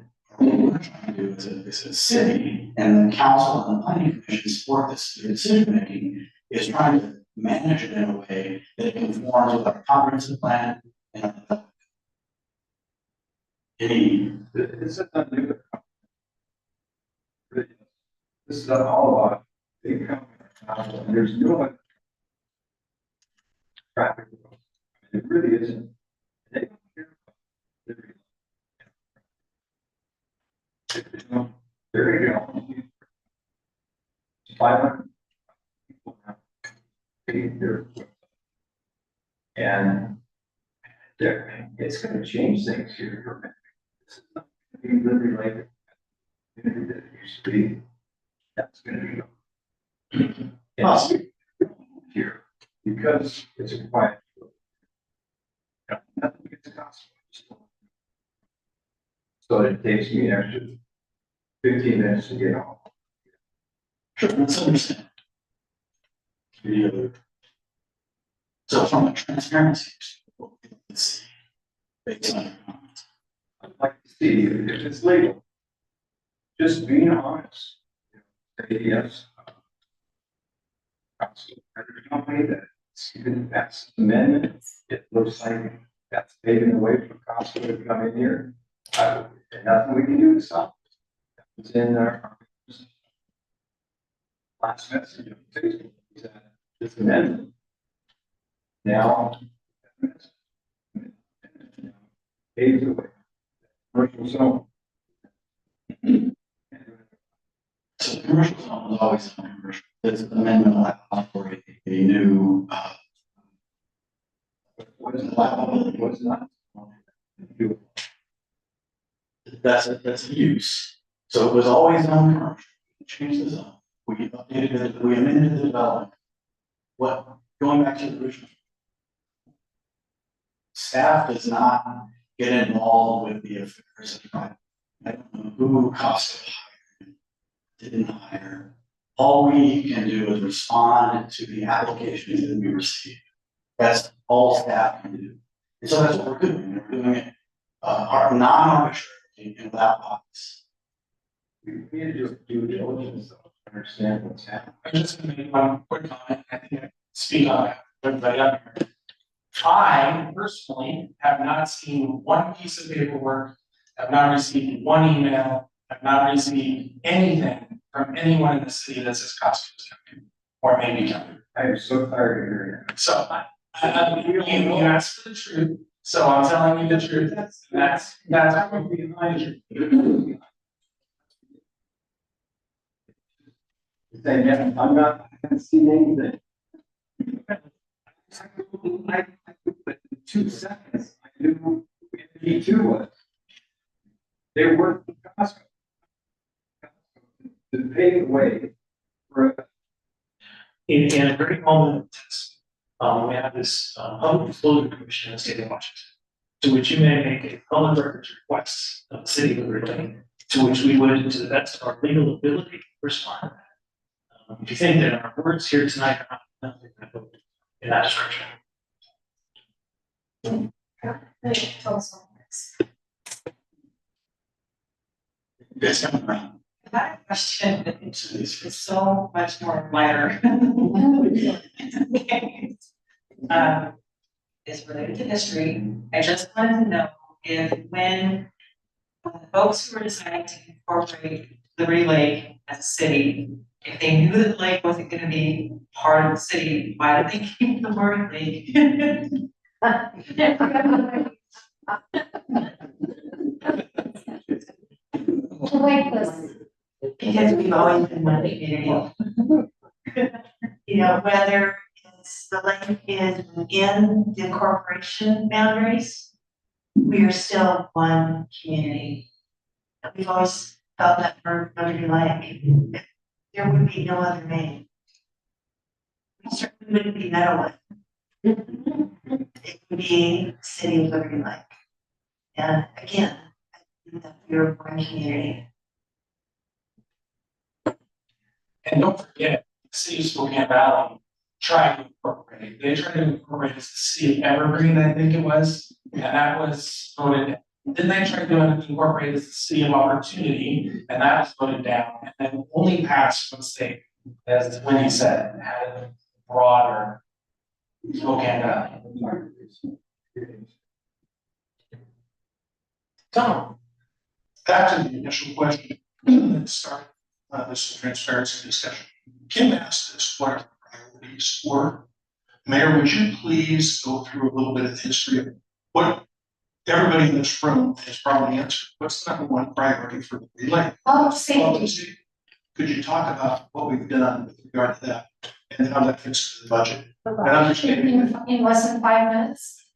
what we're trying to do as a city, and the council and the planning commission support this decision making, is trying to manage it in a way that it conforms with our comprehensive plan and any. This is not new. This is all about big company. There's no one. Traffic. It really isn't. They don't care about liberty. There you go. 500 people now. And it's gonna change things here. This is not gonna be liberty like the community that it used to be. That's gonna be. Here, because it's a quiet. Nothing gets possible. So it takes me an extra 15 minutes to get home. Sure, that's understandable. So from a transparency, let's see, based on your comments. I'd like to see if it's legal. Just being honest. Say yes. Company that's amendment, it looks like that's taken away from Costco to come in here. And nothing we can do to stop it. It's in our last message on Facebook, is that this amendment. Now, paved away. Commercial zone. So the commercial zone was always on commercial. This amendment allowed for a new, Was not. that's a use. So it was always on commercial. We changed the zone. We updated it, we amended the development. What, going back to the original. Staff does not get involved with the affairs of private. I don't know who Costco hired, didn't hire. All we can do is respond to the applications that we receive. That's all staff can do. And so that's what we're doing. We're doing it non-arbitrarily and without bias. We need to do due diligence to understand what's happening. I'm just gonna make one quick comment, I think I speak on everybody up here. I personally have not seen one piece of paperwork, have not received one email, have not received anything from anyone in the city that says Costco is coming, or maybe coming. I am so tired of hearing it. So you asked for the truth, so I'm telling you the truth, that's what we behind you. Saying, yeah, I haven't seen anything. I, in 2 seconds, I knew who MD2 was. They worked with Costco. To pave the way for In a great moment of test, we have this public disclosure commission in the state of Washington, to which you may make a public records request of the city of Liberty, to which we would, to the best of our legal ability, respond. If you think that our words here tonight are not in that description. Tell us all this. Yes, I'm around. I have a question. So these- It's so much more lighter. Okay. It's related to history. I just wanted to know if when the folks who were deciding to incorporate Liberty Lake as a city, if they knew that the lake wasn't gonna be part of the city, why did they keep the word lake? Like this. Because we've always been one community. You know, whether it's the lake is within the corporation boundaries, we are still one community. And we've always felt that for Liberty Lake. There would be no other name. We certainly wouldn't be Meadowwood. It would be City of Liberty Lake. And again, I think that we're one community. And don't forget, the city of Spokane Valley tried to incorporate, they tried to incorporate as the city of Evergreen, I think it was, and that was voted Then they tried to incorporate this city of opportunity, and that was voted down, and then only passed once they, as Wendy said, had a broader Spokane Valley. Tom, back to the initial question, let's start this transparency discussion. Kim asked us what our priorities were. Mayor, would you please go through a little bit of the history of what everybody in this room has probably answered? What's the number one priority for the relay? Public safety. Could you talk about what we've done with regard to that and how that fits to the budget? And understanding. In less than 5 minutes.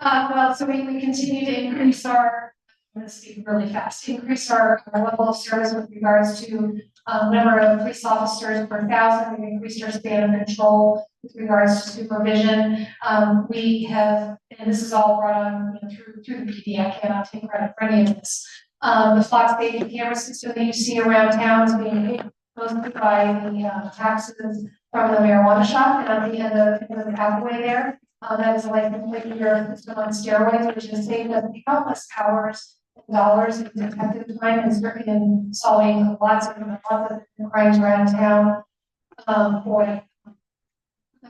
Well, so we continue to increase our, I'm gonna speak really fast, increase our level of service with regards to number of police officers per 1,000. We've increased our span of control with regards to supervision. We have, and this is all brought on through the PD. I cannot take credit for any of this. The Fox safety camera system that you see around town is being paid mostly by the taxes from the marijuana shop, and at the end of the pathway there. That is like completely your system on steroids, which has saved us countless hours and dollars in detective time and certainly in solving lots of crimes around town. For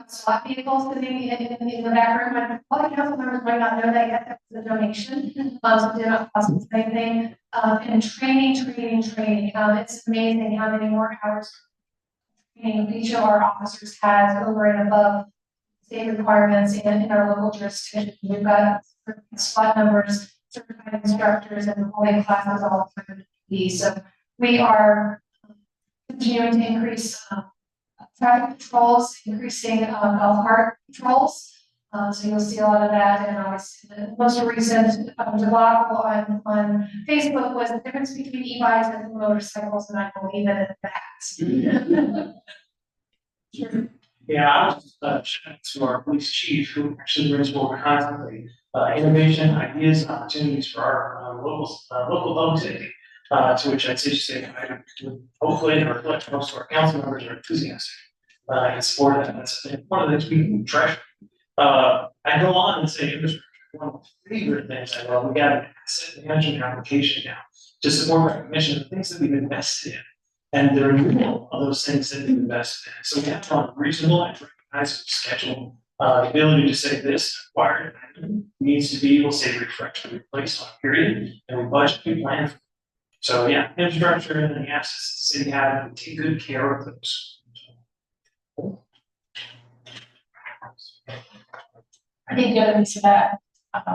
SWAT vehicles sitting in the back room, and a lot of council members might not know that yet. That was a donation. So it did not cost us anything. And training. It's amazing how many more hours training each of our officers has over and above state requirements in our local jurisdiction. We've got SWAT members, certified instructors, and holding classes all through the PD. So we are continuing to increase traffic patrols, increasing golf cart patrols. So you'll see a lot of that, and obviously the most recent debacle on Facebook was the difference between e-bikes and motorcycles, and I believe it in that. Sure. Yeah, I was shout out to our police chief, who actually brings forward constantly innovation, ideas, opportunities for our local public safety. To which I'd say hopefully it reflects most of our council members are enthusiastic in support of that. That's one of the things we can treasure. I go on and say infrastructure. One of the favorite things I love. We got an asset management application now to support recognition of things that we've invested in and the renewal of those things that we've invested in. So we have to on reasonable and recognizable schedule, the ability to say this acquired needs to be, we'll say refreshed, replaced on a period, and we budget, we plan for it. So yeah, infrastructure and the assets the city have, we take good care of those. I think the other piece of that,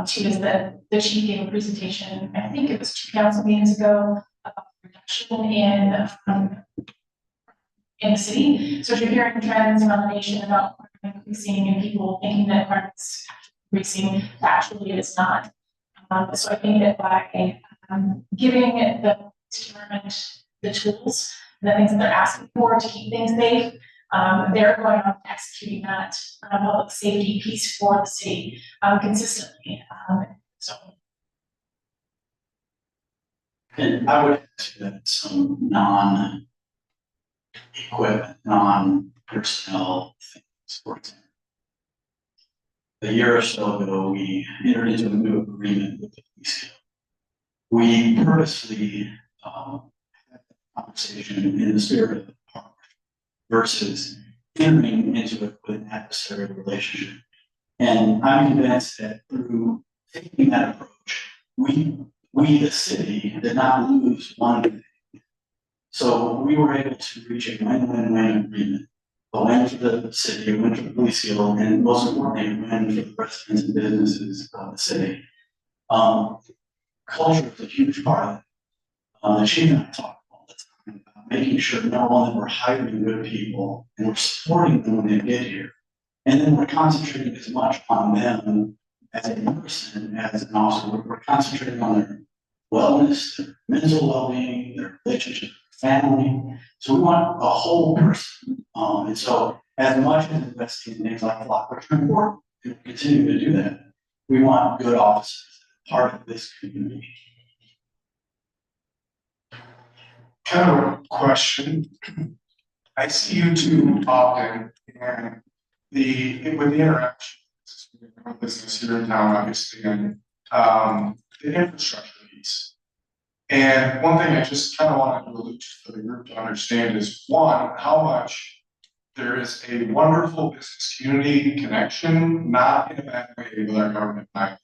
too, is that the chief gave a presentation, I think it was 2 council meetings ago, about reduction in the city. So if you're hearing trends around the nation about crime increasing and people thinking that crime is increasing, actually it is not. So I think that by giving the police department the tools, the things that they're asking for to keep things safe, they're going on executing that public safety piece for the city consistently. So. And I would add to that some non-equipment, non-personnel things. For example, a year or so ago, we entered into a new agreement with the police. We purposely had a conversation in the spirit of the partnership versus entering into it with an adversarial relationship. And I'm convinced that through taking that approach, we the city did not lose one thing. So we were able to reach a win-win-win agreement. A win for the city, a win for the police field, and most importantly, a win for the residents and businesses of the city. Culture is a huge part of it. The chief and I talk all the time about making sure not only we're hiring good people and we're supporting them when they get here, and then we're concentrating as much on them as a person, as an officer. We're concentrating on their wellness, their mental well-being, their relationship, their family. So we want a whole person. And so as much as investing in things like flock, which are important, and we'll continue to do that, we want good officers part of this community. Kind of a question. I see you two often and with the interaction business here in town, obviously, and, the infrastructure piece. And one thing I just kind of wanted to allude to for the group to understand is, one, how much there is a wonderful business community connection, not in a bad way with our government, in my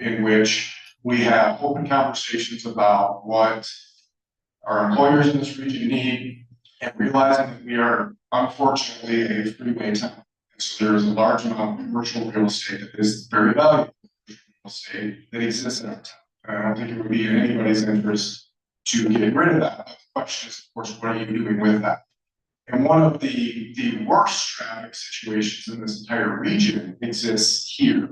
opinion, in which we have open conversations about what our employers in this region need, and realizing that we are unfortunately a freeway town. And so there is a large amount of commercial real estate that is very valuable real estate that exists in our town. And I don't think it would be in anybody's interest to get rid of that. But the question is, of course, what are you doing with that? And one of the worst traffic situations in this entire region exists here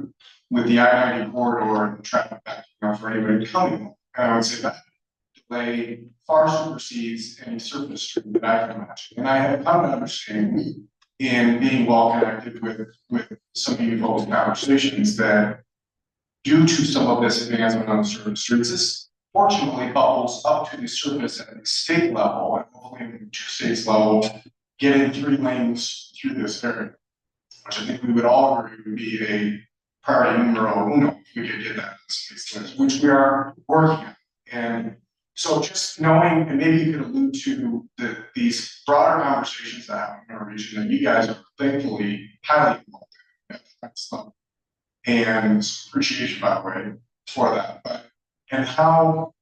with the I-90 corridor and the traffic backing up for anybody coming. And I would say that delay far supersedes any surface street that I can imagine. And I have come to understand in being well connected with some of you folks' conversations that due to some of this advancement on the surface streets, this fortunately bubbles up to the surface at the state level and hopefully the 2 states level, getting 3 lanes through this area, which I think we would all agree would be a priority numero uno if we could get that in space, which we are working on. And so just knowing, and maybe you could allude to these broader conversations that happen in our region that you guys are thankfully highly involved in. That's and appreciation, by the way, for that. But and how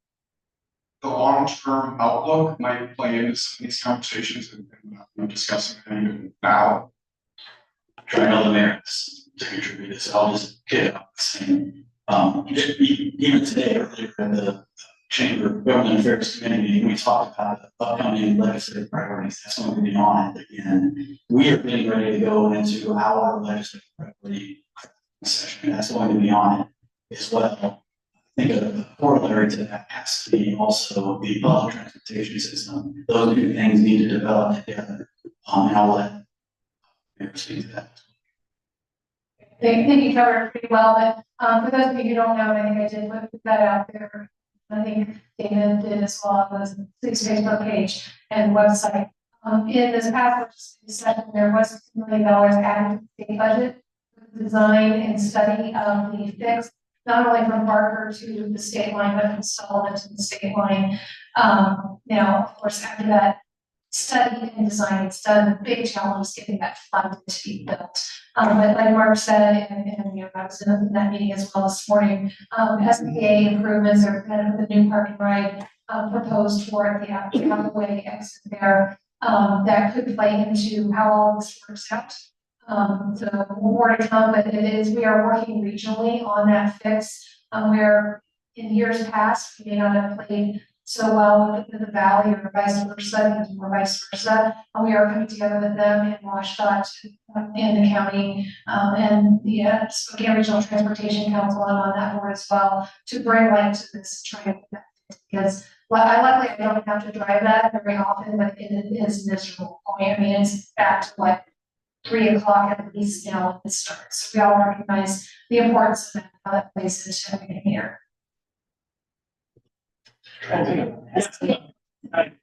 the long-term outlook might play into some of these conversations and we're discussing even now. Try to know the merits to contribute this. I'll just get it out saying, even today, earlier in the Chamber of Government Affairs Committee meeting, we talked about the upcoming legislative priorities. That's going to be on it again. We are getting ready to go into our legislative priority session. That's going to be on it as well. I think a corollary to that has to be also the public transportation system. Those 2 things need to develop together. And I'll let Mayor speak to that. I think you covered it pretty well, but for those of you who don't know, and I think I did put that out there. I think David did as well as the Facebook page and website. In this past legislative session, there was $2 million added to the state budget for the design and study of the fix, not only from Barker to the state line, but from Sullivan to the state line. Now, of course, after that study and design, it's done, the big challenge is getting that funded to be built. But like Mark said, and you know, I was in that meeting as well this morning, SPA improvements or kind of the new parking ride proposed for the out-of-the-way exit there, that could play into how all this works out. So more to come, but we are working regionally on that fix, where in years past, we may not have played so well with the valley or vice versa, or vice versa. And we are coming together with them in Washtenaw and the county, and the Spokane Regional Transportation Council, I'm on that board as well, to bring light to this, try and because luckily I don't have to drive that very often, but it is miserable. I mean, it's back to like 3 o'clock at least now when it starts. So we all recognize the importance of that, how that plays into everything here.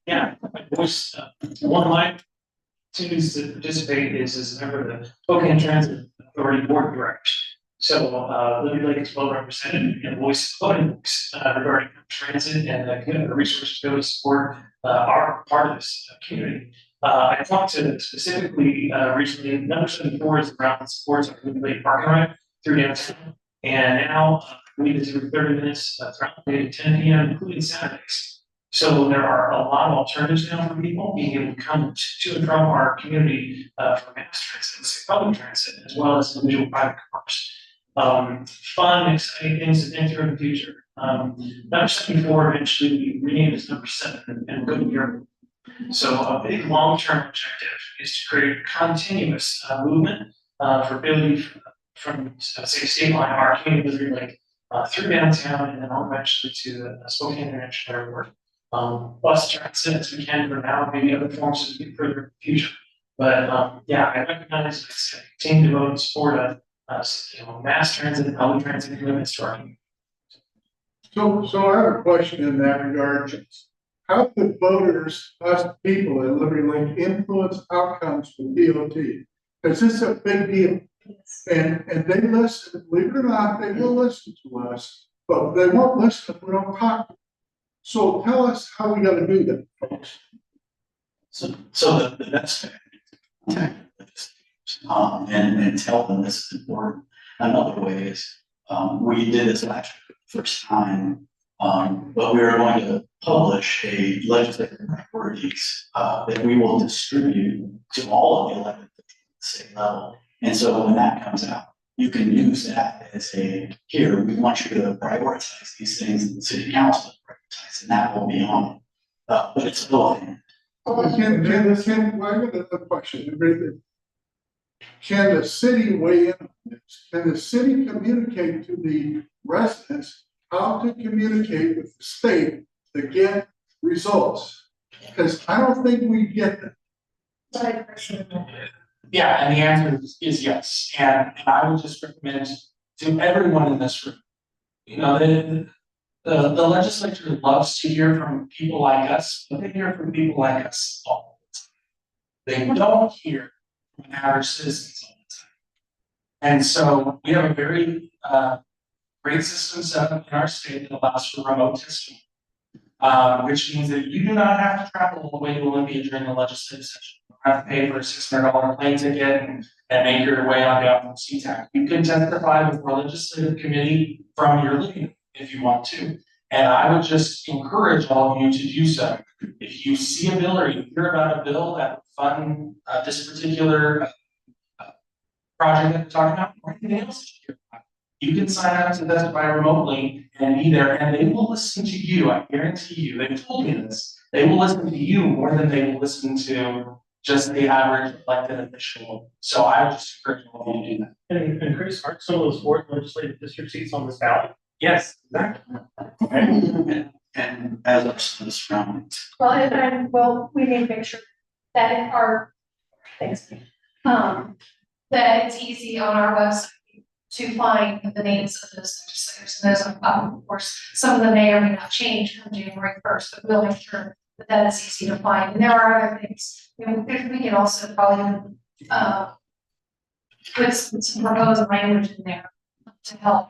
Yeah, voice, one of my opportunities to participate is as a member of the Spokane Transit Authority Board of Directors. So, Libby Lake is well represented in voice of voting books regarding transit and the resources to support our part of this community. I talked to specifically recently, number 74 is around supports our Libby Lake parking ride through downtown. And now, I believe it's every 30 minutes throughout the day at 10 p.m., including Saturdays. So there are a lot of alternatives now for people being able to come to and from our community for mass transit and public transit, as well as individual private cars. Fun, exciting things to think through in the future. Number 74 eventually renamed as number 7 and good year. So a big long-term objective is to create continuous movement for ability from say state line, our community, like through downtown and then eventually to the Spokane International Airport. Bus transit as we can for now, maybe other forms as we get further in the future. But yeah, I recognize, like I said, continue to vote and support mass transit and public transit commitments to our community. So I have a question in that regard. How could voters, us people in Liberty Link, influence outcomes for DOT? Because this is a big deal. And they listen, believe it or not, they will listen to us, but they won't listen if we don't talk. So tell us how we gotta do that, folks. So the best way to contact legislators, and tell them this is important. Another way is, we did this last year for the first time, but we are going to publish a legislative priorities, that we will distribute to all of the elected at the state level. And so when that comes out, you can use that as here, we want you to prioritize these things in the city council, prioritize, and that will be on it. But it's both. Well, I got a question. Can the city weigh in on this? Can the city communicate to the residents how to communicate with the state to get results? Because I don't think we get that. Yeah, and the answer is yes, and I would just recommend to everyone in this room. You know, the legislature loves to hear from people like us, but they hear from people like us all the time. They don't hear from average citizens all the time. And so we have a very great system set up in our state that allows for remote testing. Which means that you do not have to travel all the way to Olympia during the legislative session. You don't have to pay for a $600 plane ticket and make your way on down from SeaTac. You can testify before a legislative committee from your living room if you want to. And I would just encourage all of you to do so. If you see a bill or you hear about a bill that would fund this particular project that we're talking about, or anything else that you hear about, you can sign up to testify remotely and be there, and they will listen to you. I guarantee you. They've told me this. They will listen to you more than they will listen to just the average elected official. So I would just encourage all of you to do that. And Chris, aren't some of those fourth legislative district seats on this ballot? Yes, exactly. And as our surroundings. Well, well, we need to make sure that in our, thanks, that it's easy on our website to find the names of those legislators, and those of course, some of them may or may not change from January 1st, but we'll make sure that is easy to find. And there are other things, we can also probably, put some proposed language in there to help.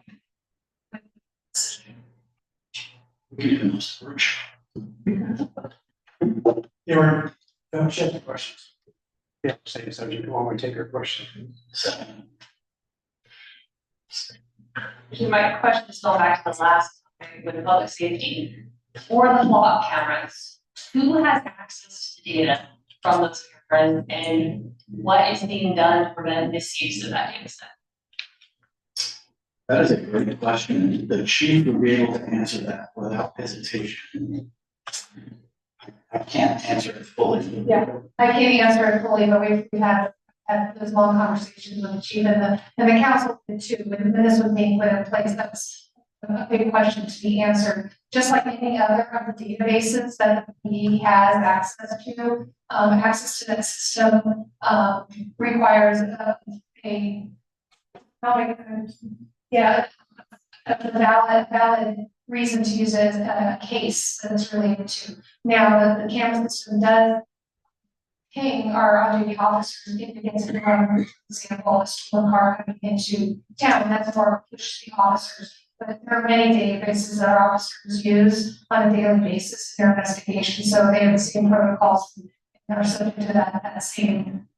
There were, check the questions. Yeah, same subject, when we take our question. My question is still back to the last topic with public safety. For the log cameras, who has access to data from those cameras and what is being done to prevent misuse of that data set? That is a great question. The chief will be able to answer that without hesitation. I can't answer it fully. Yeah, I can't answer it fully, but we had those long conversations with the chief and the council did too, and this was being put in place. That's a big question to be answered. Just like any other of the databases that he has access to that system requires a valid reason to use it as a case that it's related to. Now, the camera system does ping our on-duty officers if it gets in for example, a stolen car coming into town. That's more push the officers. But there are many databases that our officers use on a daily basis in their investigation. So they have the same protocols and are subject to that same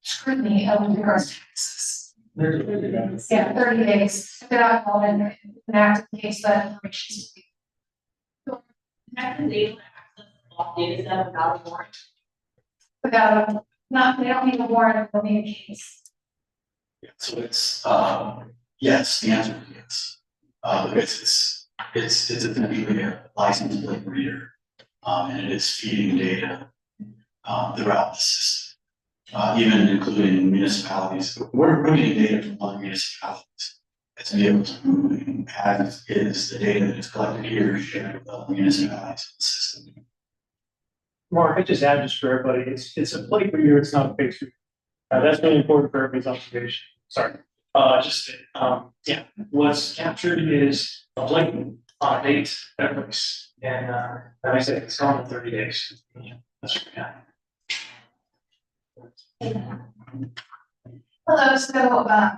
scrutiny with regards to access. 30 days. Yeah, 30 days. If they're not involved in an active case, that information is. Active able to access the log data set without a warrant. They don't need a warrant, they'll need a case. So it's yes, the answer is yes. It's essentially a license plate reader, and it is feeding data throughout the system, even including municipalities. We're getting data from other municipalities. It's vehicles moving, as is the data that is collected here shared with other municipalities in the system. Mark, I just add just for everybody, it's a plate reader, it's not a face reader. That's really important for everybody's observation. Sorry. Yeah, what's captured is a plate on a date at a place. And like I said, it's gone in 30 days. Yeah, that's what we got. Hello, so, I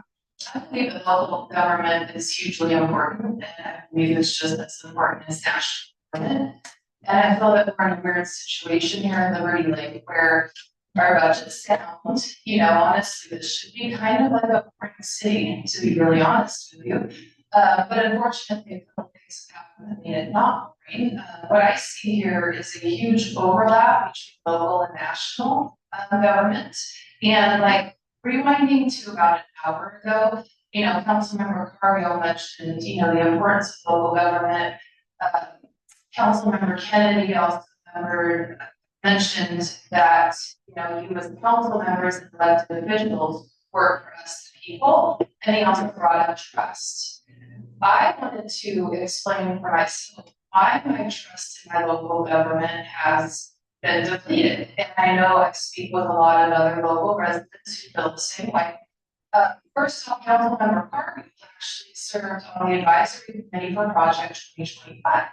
believe that local government is hugely important, and I believe it's just as important as national government. And I feel that we're in a weird situation here in Liberty Lake where our budget's down, honestly, this should be kind of like a boring city, to be really honest with you. But unfortunately, a couple things have happened that made it not boring. What I see here is a huge overlap between local and national, government. And like rewinding to about an hour ago, Councilmember Cargill mentioned, the importance of local government. Councilmember Kennedy also mentioned that, you as council members and elected officials work for us, the people, and he also brought up trust. I wanted to explain for myself why my trust in my local government has been depleted. And I know I speak with a lot of other local residents who feel the same way. First off, Councilmember Cargill actually served on the advisory committee for Project 2025.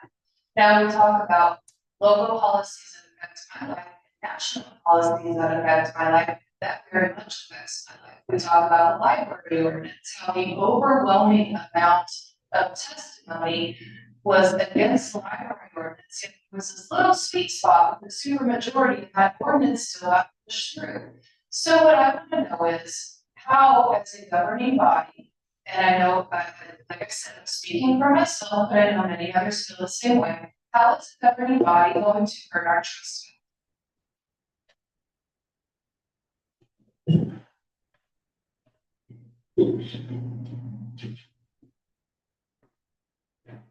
Now we talk about local policies that affect my life, national policies that affect my life, that very much affects my life. We talk about the library ordinance, how the overwhelming amount of testimony was against the library ordinance. Yet there was this little sweet spot with the super majority of that ordinance still got pushed through. So what I want to know is how, as a governing body, and I know, like I said, I'm speaking for myself, but I know many others feel the same way. How is the governing body going to earn our trust?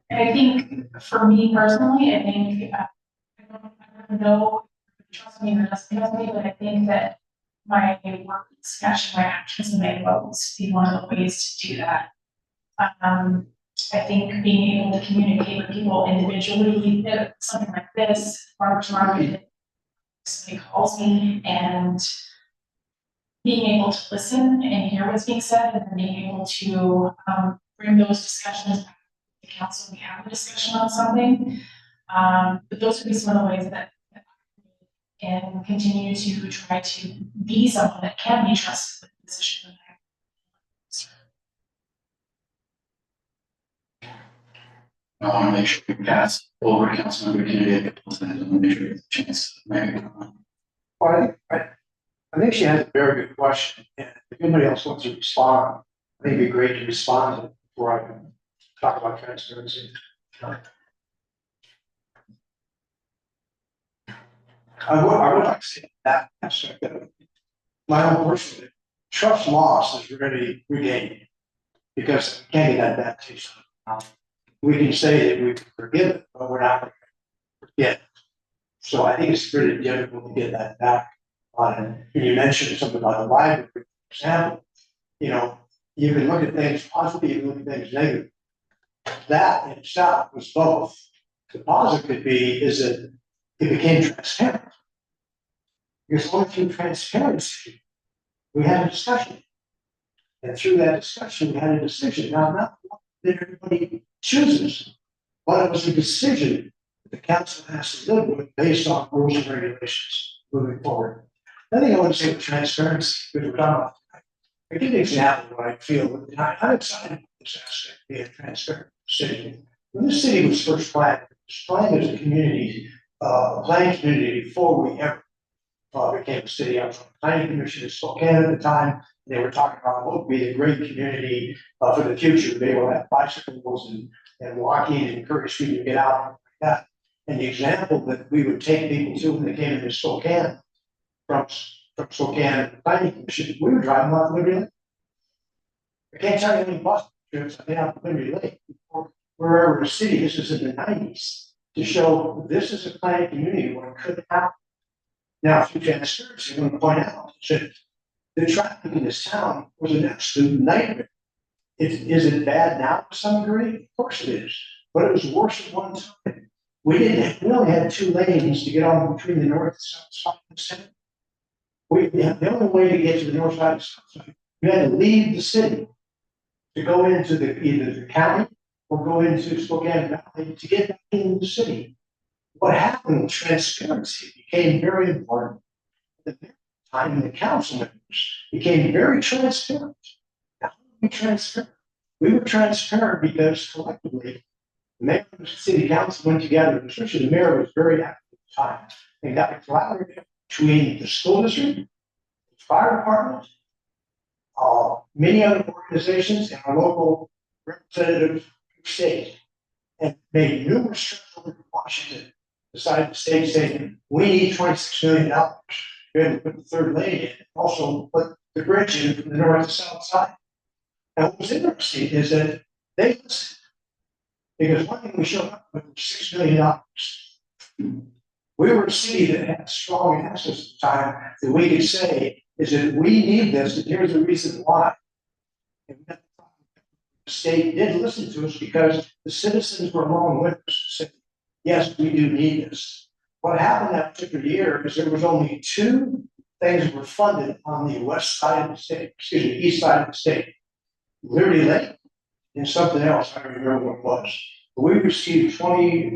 And I think for me personally, I think, I don't know, trust me or doesn't trust me, but I think that my work discussion, my actions and my votes be one of the ways to do that. I think being able to communicate with people individually, something like this, farmers market, somebody calls me and being able to listen and hear what's being said and then being able to bring those discussions back to the council, we have a discussion on something. But those would be some of the ways that I can continue to try to be someone that can be trusted with the position that I have. I want to make sure we pass over to Councilmember Kennedy. I want to make sure we have a chance to make it. Well, I think she has a very good question, and if anybody else wants to respond, I think it'd be great to respond to it before I can talk about transparency. I would like to say that aspect of it. My own personal trust loss is really regained because we can't get that back to we can say that we forgive it, but we're not going to forget. So I think it's pretty difficult to get that back. And you mentioned something about the library, for example. You can look at things positive, you can look at things negative. That in itself was both. The positive could be is that it became transparent. Because only through transparency, we had a discussion. And through that discussion, we had a decision. Now, not that everybody chooses, but it was a decision that the council has to live with based on rules and regulations moving forward. I think I want to say with transparency, because we're talking about. I give you an example of what I feel. I'm excited about this aspect, being a transparent city. When this city was first planned, it was planned as a community, a planning community before we ever became a city. I was on the planning commission in Spokane at the time. They were talking about what would be a great community for the future, to be able to have bicycles and walking and encourage people to get out like that. And the example that we would take people to when they came into Spokane, from Spokane Planning Commission, we were driving off Liberty Lake. I can't tell you how many bus trips I've been out Liberty Lake before wherever a city, this is in the 90s, to show this is a planning community where it could happen. Now, through transparency, I want to point out that the traffic in this town was an absolute nightmare. Is it bad now to some degree? Of course it is, but it was worse at one time. We only had 2 lanes to get on between the north and south side of the city. The only way to get to the north side and south side, you had to leave the city to go into either the county or go into Spokane Valley to get back into the city. What happened with transparency became very important. At the time, the councilman became very transparent. How were we transparent? We were transparent because collectively, the mayor and the city council went together, and especially the mayor was very active at the time. They got a collaborative between the school district, the fire department, many other organizations, and our local representative state, and made numerous trips over to Washington. Decided the state saying, we need $26 million. We had to put the third lane in, also put the bridge in from the north to south side. Now, what was interesting is that they listened. Because one thing we showed up with was $6 million. We were a city that had strong access at the time that we could say is that we need this, and here's the reason why. And the state did listen to us because the citizens were along with us, saying, yes, we do need this. What happened that particular year is there was only two things that were funded on the west side of the state, east side of the state. Liberty Lake and something else, I don't remember what it was. But we received 22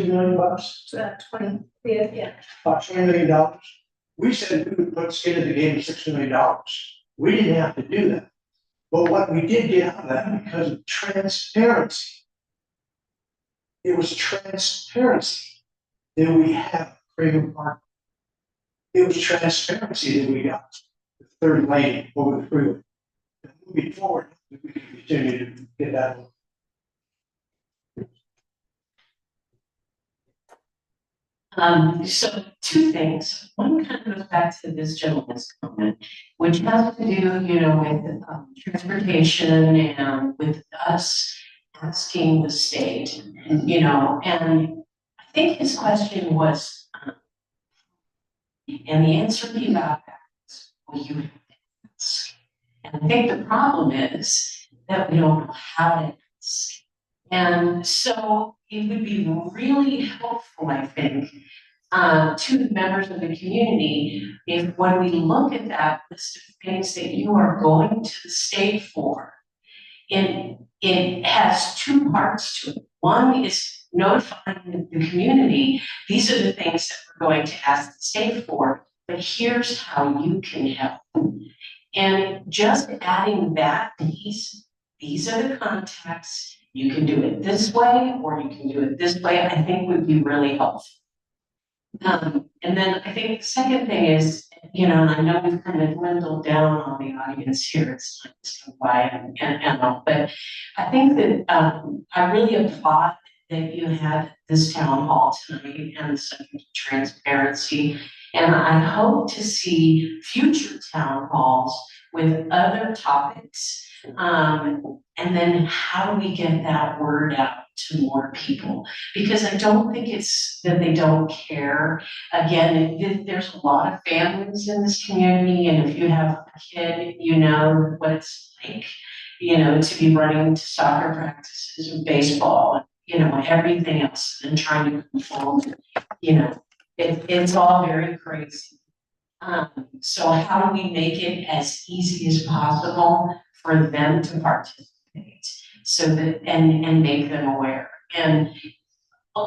million bucks. 20, yeah. About $20 million. We said we would put skin in the game of $6 million. We didn't have to do that. But what we did get out of that because of transparency. It was transparency that we had Freedom Park. It was transparency that we got the third lane over the freeway. And moving forward, we can continue to get that. So two things. One kind of goes back to this gentleman's comment, which has to do, with transportation and with us asking the state, and I think his question was, and the answer he got back was, well, you have to ask. And I think the problem is that we don't know how to ask. And so it would be really helpful, I think, to the members of the community, if when we look at that list of things that you are going to the state for, it has two parts to it. One is notifying the community, these are the things that we're going to ask the state for, but here's how you can help. And just adding that piece, these are the contacts, you can do it this way, or you can do it this way, I think would be really helpful. And then I think the second thing is, and I know we've kind of dwindled down on the audience here, it's time to go by and all, but I think that I really applaud that you had this town hall tonight and the subject of transparency. And I hope to see future town halls with other topics. And then how do we get that word out to more people? Because I don't think it's that they don't care. Again, there's a lot of families in this community, and if you have a kid, you know what it's like, to be running to soccer practices or baseball, everything else, and trying to control, it's all very crazy. So how do we make it as easy as possible for them to participate, so that and make them aware? And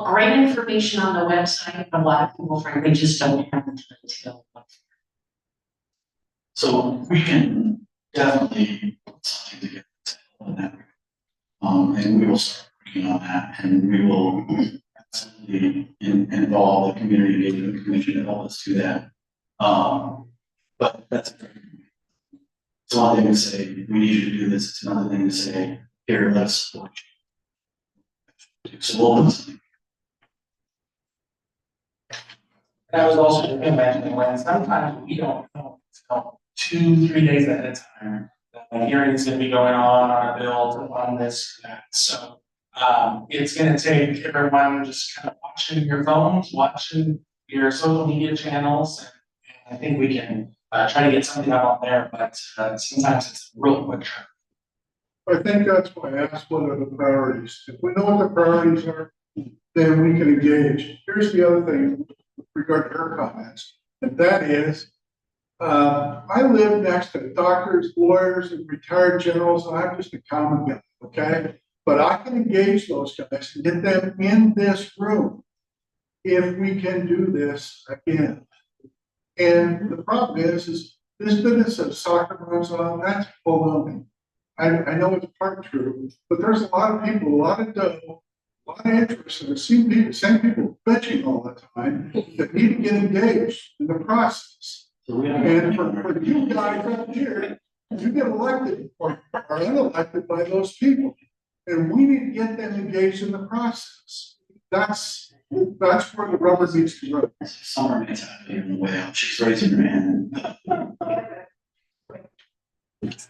great information on the website, but a lot of people frankly just don't have the time to go look. So we can definitely put something together on that. And we will start working on that, and we will absolutely involve the community engagement commission to help us do that. But that's it's one thing to say, we need you to do this. It's another thing to say, here, let's support you. So we'll do something. And I was also just imagining when sometimes we don't know until 2-3 days ahead of time that the hearing is going to be going on a bill to fund this and that. So it's going to take everyone just kind of watching your phones, watching your social media channels, and I think we can try to get something out on there, but sometimes it's real quick. I think that's why I asked what are the priorities. If we know what the priorities are, then we can engage. Here's the other thing with regard to her comments, and that is, I live next to doctors, lawyers, and retired generals, and I'm just a common guy, okay? But I can engage those guys and get them in this room if we can do this again. And the problem is this business of soccer moms on, that's baloney. I know it's part true, but there's a lot of people, a lot of dough, a lot of interest, and same people bitching all the time that need to get engaged in the process. So we don't. And for you guys up here, you get elected or are unelected by those people. And we need to get them engaged in the process. That's where the rubber meets the road. Summer makes out here in the way out. She's raising her hand. It's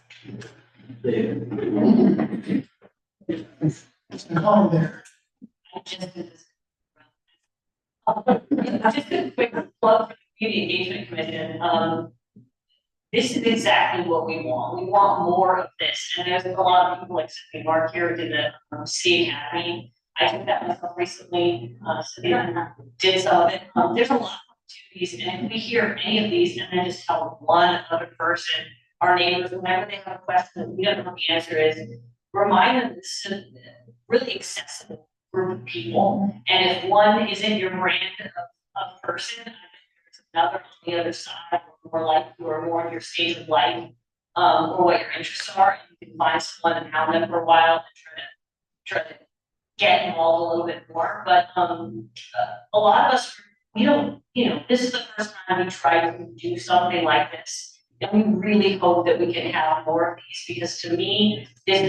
been calm there. Just a quick plug for the Community Engagement Commission. This is exactly what we want. We want more of this. And there's a lot of people like Cynthia Mark here who did the City Academy. I took that myself recently. Cynthia did some of it. There's a lot of opportunities. And if we hear any of these and then just tell one other person, our neighbors, whenever they have a question that we don't know what the answer is, remind them this is a really accessible group of people. And if one isn't your brand of person, I think there's another on the other side, more like you or more of your stage of life, or what your interests are, and you can find someone and have them for a while and try to get involved a little bit more. But a lot of us, we don't, this is the first time we try to do something like this. And we really hope that we can have more of these, because to me, this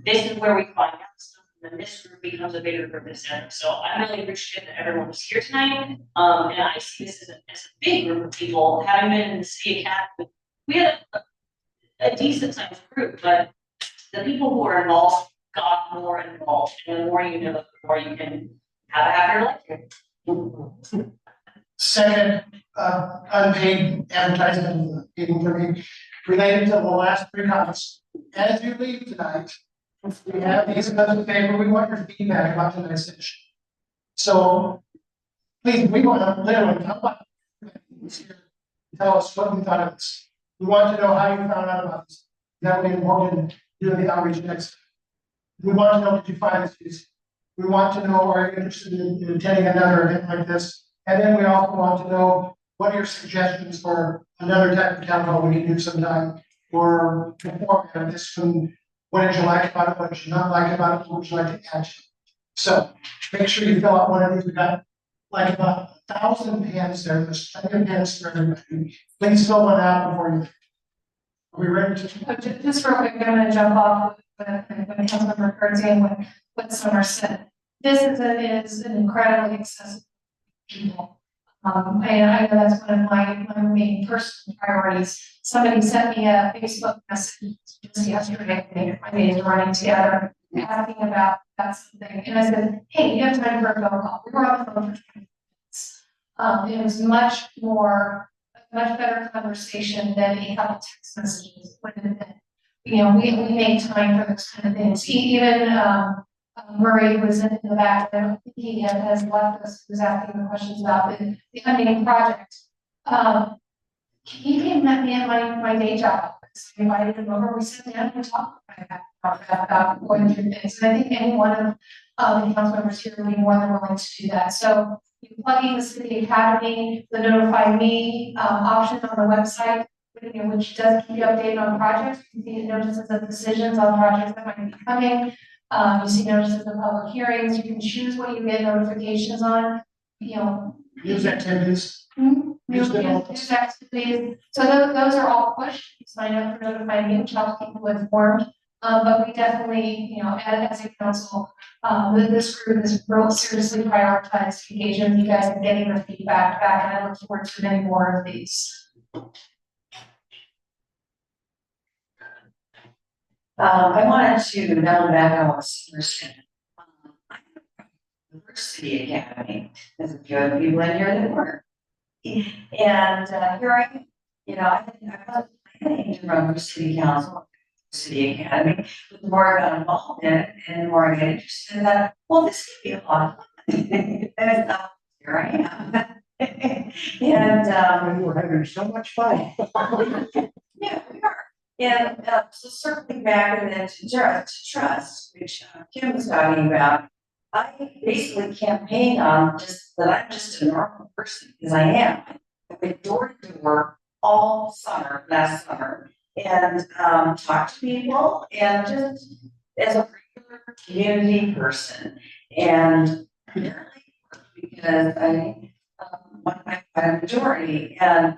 is where we find out stuff, and then this group becomes a bigger group in center. So I'm really appreciative that everyone was here tonight. And I see this as a big group of people. Having been in the City Academy, we had a decent sized group, but the people who are involved got more involved. And the more you know, the more you can have a happier life here. Second, unpaid advertisement of the meeting for me, related to the last three comments. As you leave tonight, we have these other in favor, we want your feedback about tonight's session. So, please, we want to literally talk about here. Tell us what you thought of this. We want to know how you found out about this. That would be important in doing the outreach next time. We want to know, did you find this useful? We want to know, are you interested in attending another event like this? And then we also want to know, what are your suggestions for another type of town hall we can do sometime? Or before this one, what did you like about it, what did you not like about it, what would you like to add to it? So make sure you fill out one of these. We've got like about 1,000 pens there, there's plenty of pens for everybody. Please fill one out before you. Are we ready to? Just real quick, I'm gonna jump off when Councilmember Kurtz and what Summer said. This is an incredibly accessible people. And I know that's one of my main personal priorities. Somebody sent me a Facebook message just yesterday, I think my days are running together, asking about something. And I said, hey, you have time for a phone call? We were on the phone for 20 minutes. It was much better conversation than a couple text messages would have been. We make time for those kind of things. Even Murray was in the back, I don't think he has left us, was asking the questions about the unnamed project. He came met me at my day job, so I invited him over, we sat down and talked about going through things, and I think any one of the council members here would be more than willing to do that. So plugging the City Academy, the notify me option on the website, which does keep you updated on projects. You can see notices of decisions on projects that might be coming. You see notices of public hearings. You can choose what you get notifications on. News activities. News activities. So those are all pushed. You sign up for notify me, which helps keep you informed. But we definitely, as a council, this group is real seriously prioritized engagement with you guys and getting the feedback back, and I look forward to many more of these. I wanted to double back on what Summer said. The first City Academy, there's a few other people in here that were. And here I am, I was planning to run for City Council, City Academy, the more I got involved in it and the more I got interested in that, well, this could be a lot of fun. And it's not, here I am. And we're having so much fun. yeah, we are. And so circling back and then to trust, which Kim was talking about, I basically campaign on just that I'm just a normal person, because I am. I went door to door all summer, last summer, and, talked to people and just as a regular community person. And apparently, because I, won by a majority, and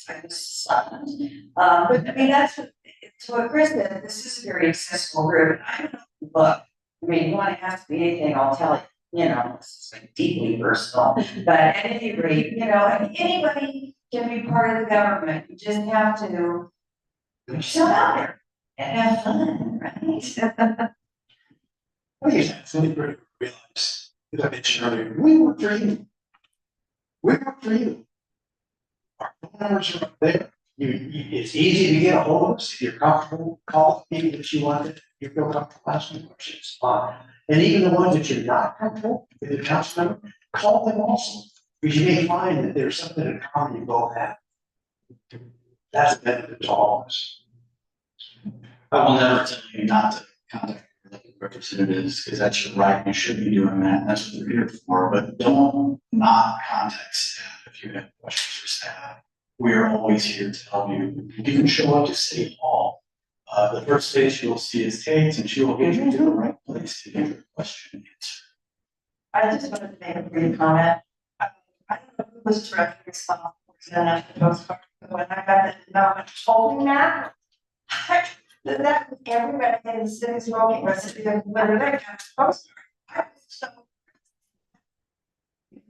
I was stunned. But I mean, that's what, to what Chris said, this is a very accessible group. I don't know, look, I mean, you want to ask me anything, I'll tell you, you know, this is like deeply personal. But at any rate, you know, I mean, anybody can be part of the government, you just have to put yourself out there and have fun, right? I think it's absolutely great to realize, as I mentioned earlier, we work for you. We work for you. Our phone numbers are up there. It's easy to get a hold of us. If you're comfortable, call the people that you want to, you feel comfortable asking questions. And even the ones that you're not comfortable with your council member, call them also. Because you may find that there's something in common you both have. That's a benefit to all of us. I will never tell you not to contact your elected representatives, because that's your right, you should be doing that, and that's what they're here for, but don't not contact staff if you have questions for staff. We are always here to help you. You can show up to City Hall. The first place you'll see is Tate, and she will get you to the right place to get your question answered. I just wanted to make a brief comment. I don't know who was directly responsible for the national postcard, but when I got the development told me that, that everybody in the city smoking recipe of whether they got a postcard. I was so.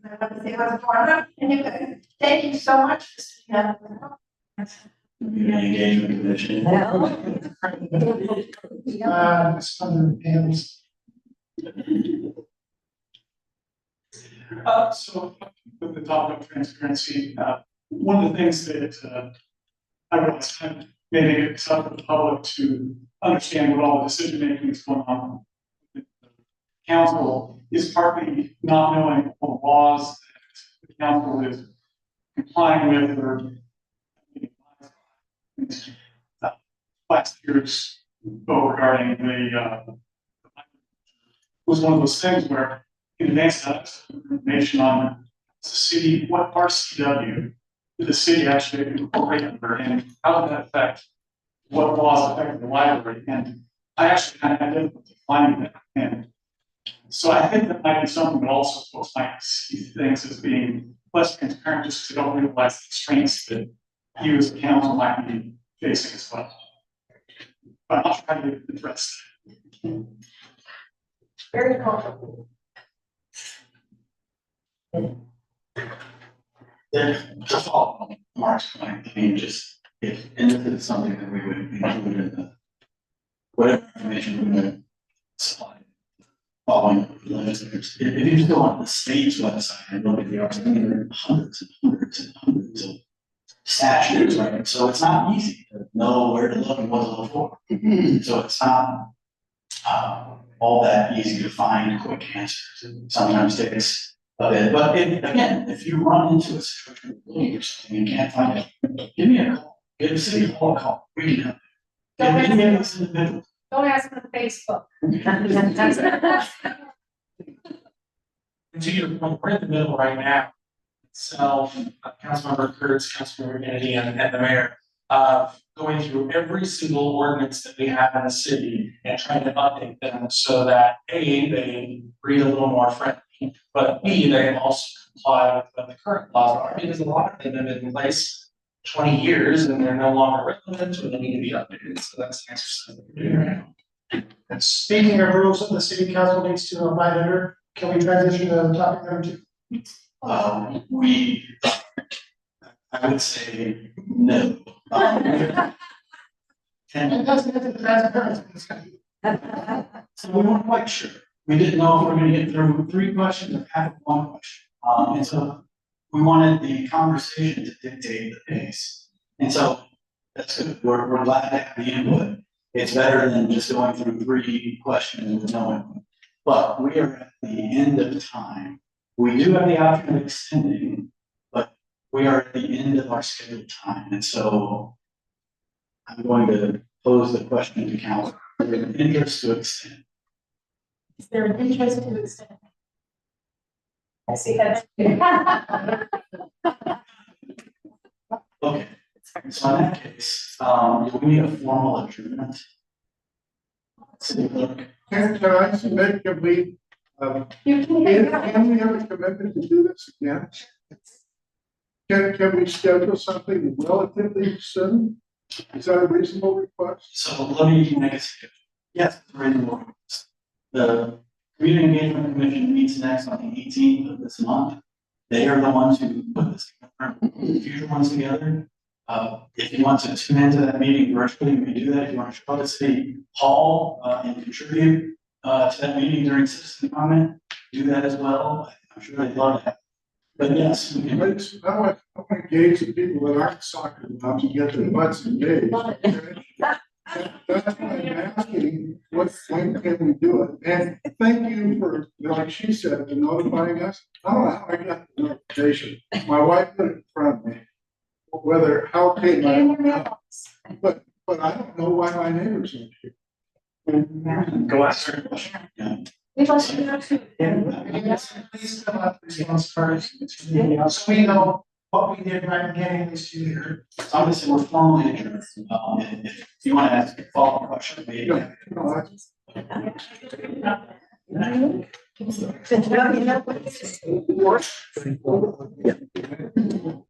I want to see what's going on, and you guys, thank you so much for sitting down. Community engagement commission. Some panels. So with the topic of transparency, one of the things that I realized kind of made it acceptable to the public to understand what all the decision making is going on with the council is partly not knowing all the laws that the council is complying with or last year's vote regarding the was one of those things where in advance of information on the city, what RCW did the city actually incorporate under, and how did that affect what laws affect the library? And I actually kind of had difficulty finding that. And so I think that might be something that also folks might see things as being less transparent, just because they don't realize the constraints that you as a council might be facing as well. But I'll try to address that. Very comfortable. Then, to follow on Mark's point, I mean, just if, and if it's something that we would include in the, whatever information we're gonna supply, following legislators, if you just go on the state's website and look at the article, there are hundreds and hundreds and hundreds of statutes, right? So it's not easy to know where to look and what to look for. So it's not, all that easy to find quick answers. It sometimes takes a bit, but again, if you run into a situation or something and can't find it, give me a call, give City Hall a call, we can help. Don't Give me ask an individual. Don't ask on Facebook. And to your point, we're in the middle right now. So, Councilmember Kurtz, Councilmember Kennedy, and the mayor, going through every single ordinance that we have in the city and trying to update them so that A, they read a little more friendly, but B, they also comply with what the current laws are, because a lot of them have been in place 20 years and they're no longer relevant or they need to be updated. So that's the exercise that we're doing right now. And speaking of rules that the city council needs to abide under, can we transition to topic number 2? I would say no. And so we weren't quite sure. We didn't know if we were gonna get through 3 questions or half of 1 question. And so we wanted the conversation to dictate the pace. And so that's good. We're glad to have the input. It's better than just going through 3 questions with no input. But we are at the end of time. We do have the option of extending, but we are at the end of our scheduled time. And so I'm going to pose the question to council. Is there an interest to extend? Is there an interest to extend? I see that. Okay, So in that case, we need a formal adjournment. City clerk. Can I submit, can we, You can, can we have a commitment to do this again? Can we schedule something relatively soon? Is that a reasonable request? So let me make a suggestion. Yes, it's reasonable. The Community Engagement Commission meets next on the 18th of this month. They are the ones who put this together, the future ones together. If you want to tune into that meeting virtually, you can do that. If you want to show up at City Hall and contribute to that meeting during citizen comment, do that as well. I'm sure they'd love that. But yes, we can. I want to engage the people that aren't soccer now to get their butts engaged. That's why I'm asking, when can we do it? And thank you for, like she said, for notifying us. I don't know how I got the notification. My wife put it in front of me. Whether, how came in your I, mailbox. but I don't know why my neighbors aren't here. Go ask her. We'd like to know too. Please fill out the response first, so we know what we did right in getting this to you. So I'm gonna say we're formally adjourned. And if you want to ask a follow-up question, maybe. No,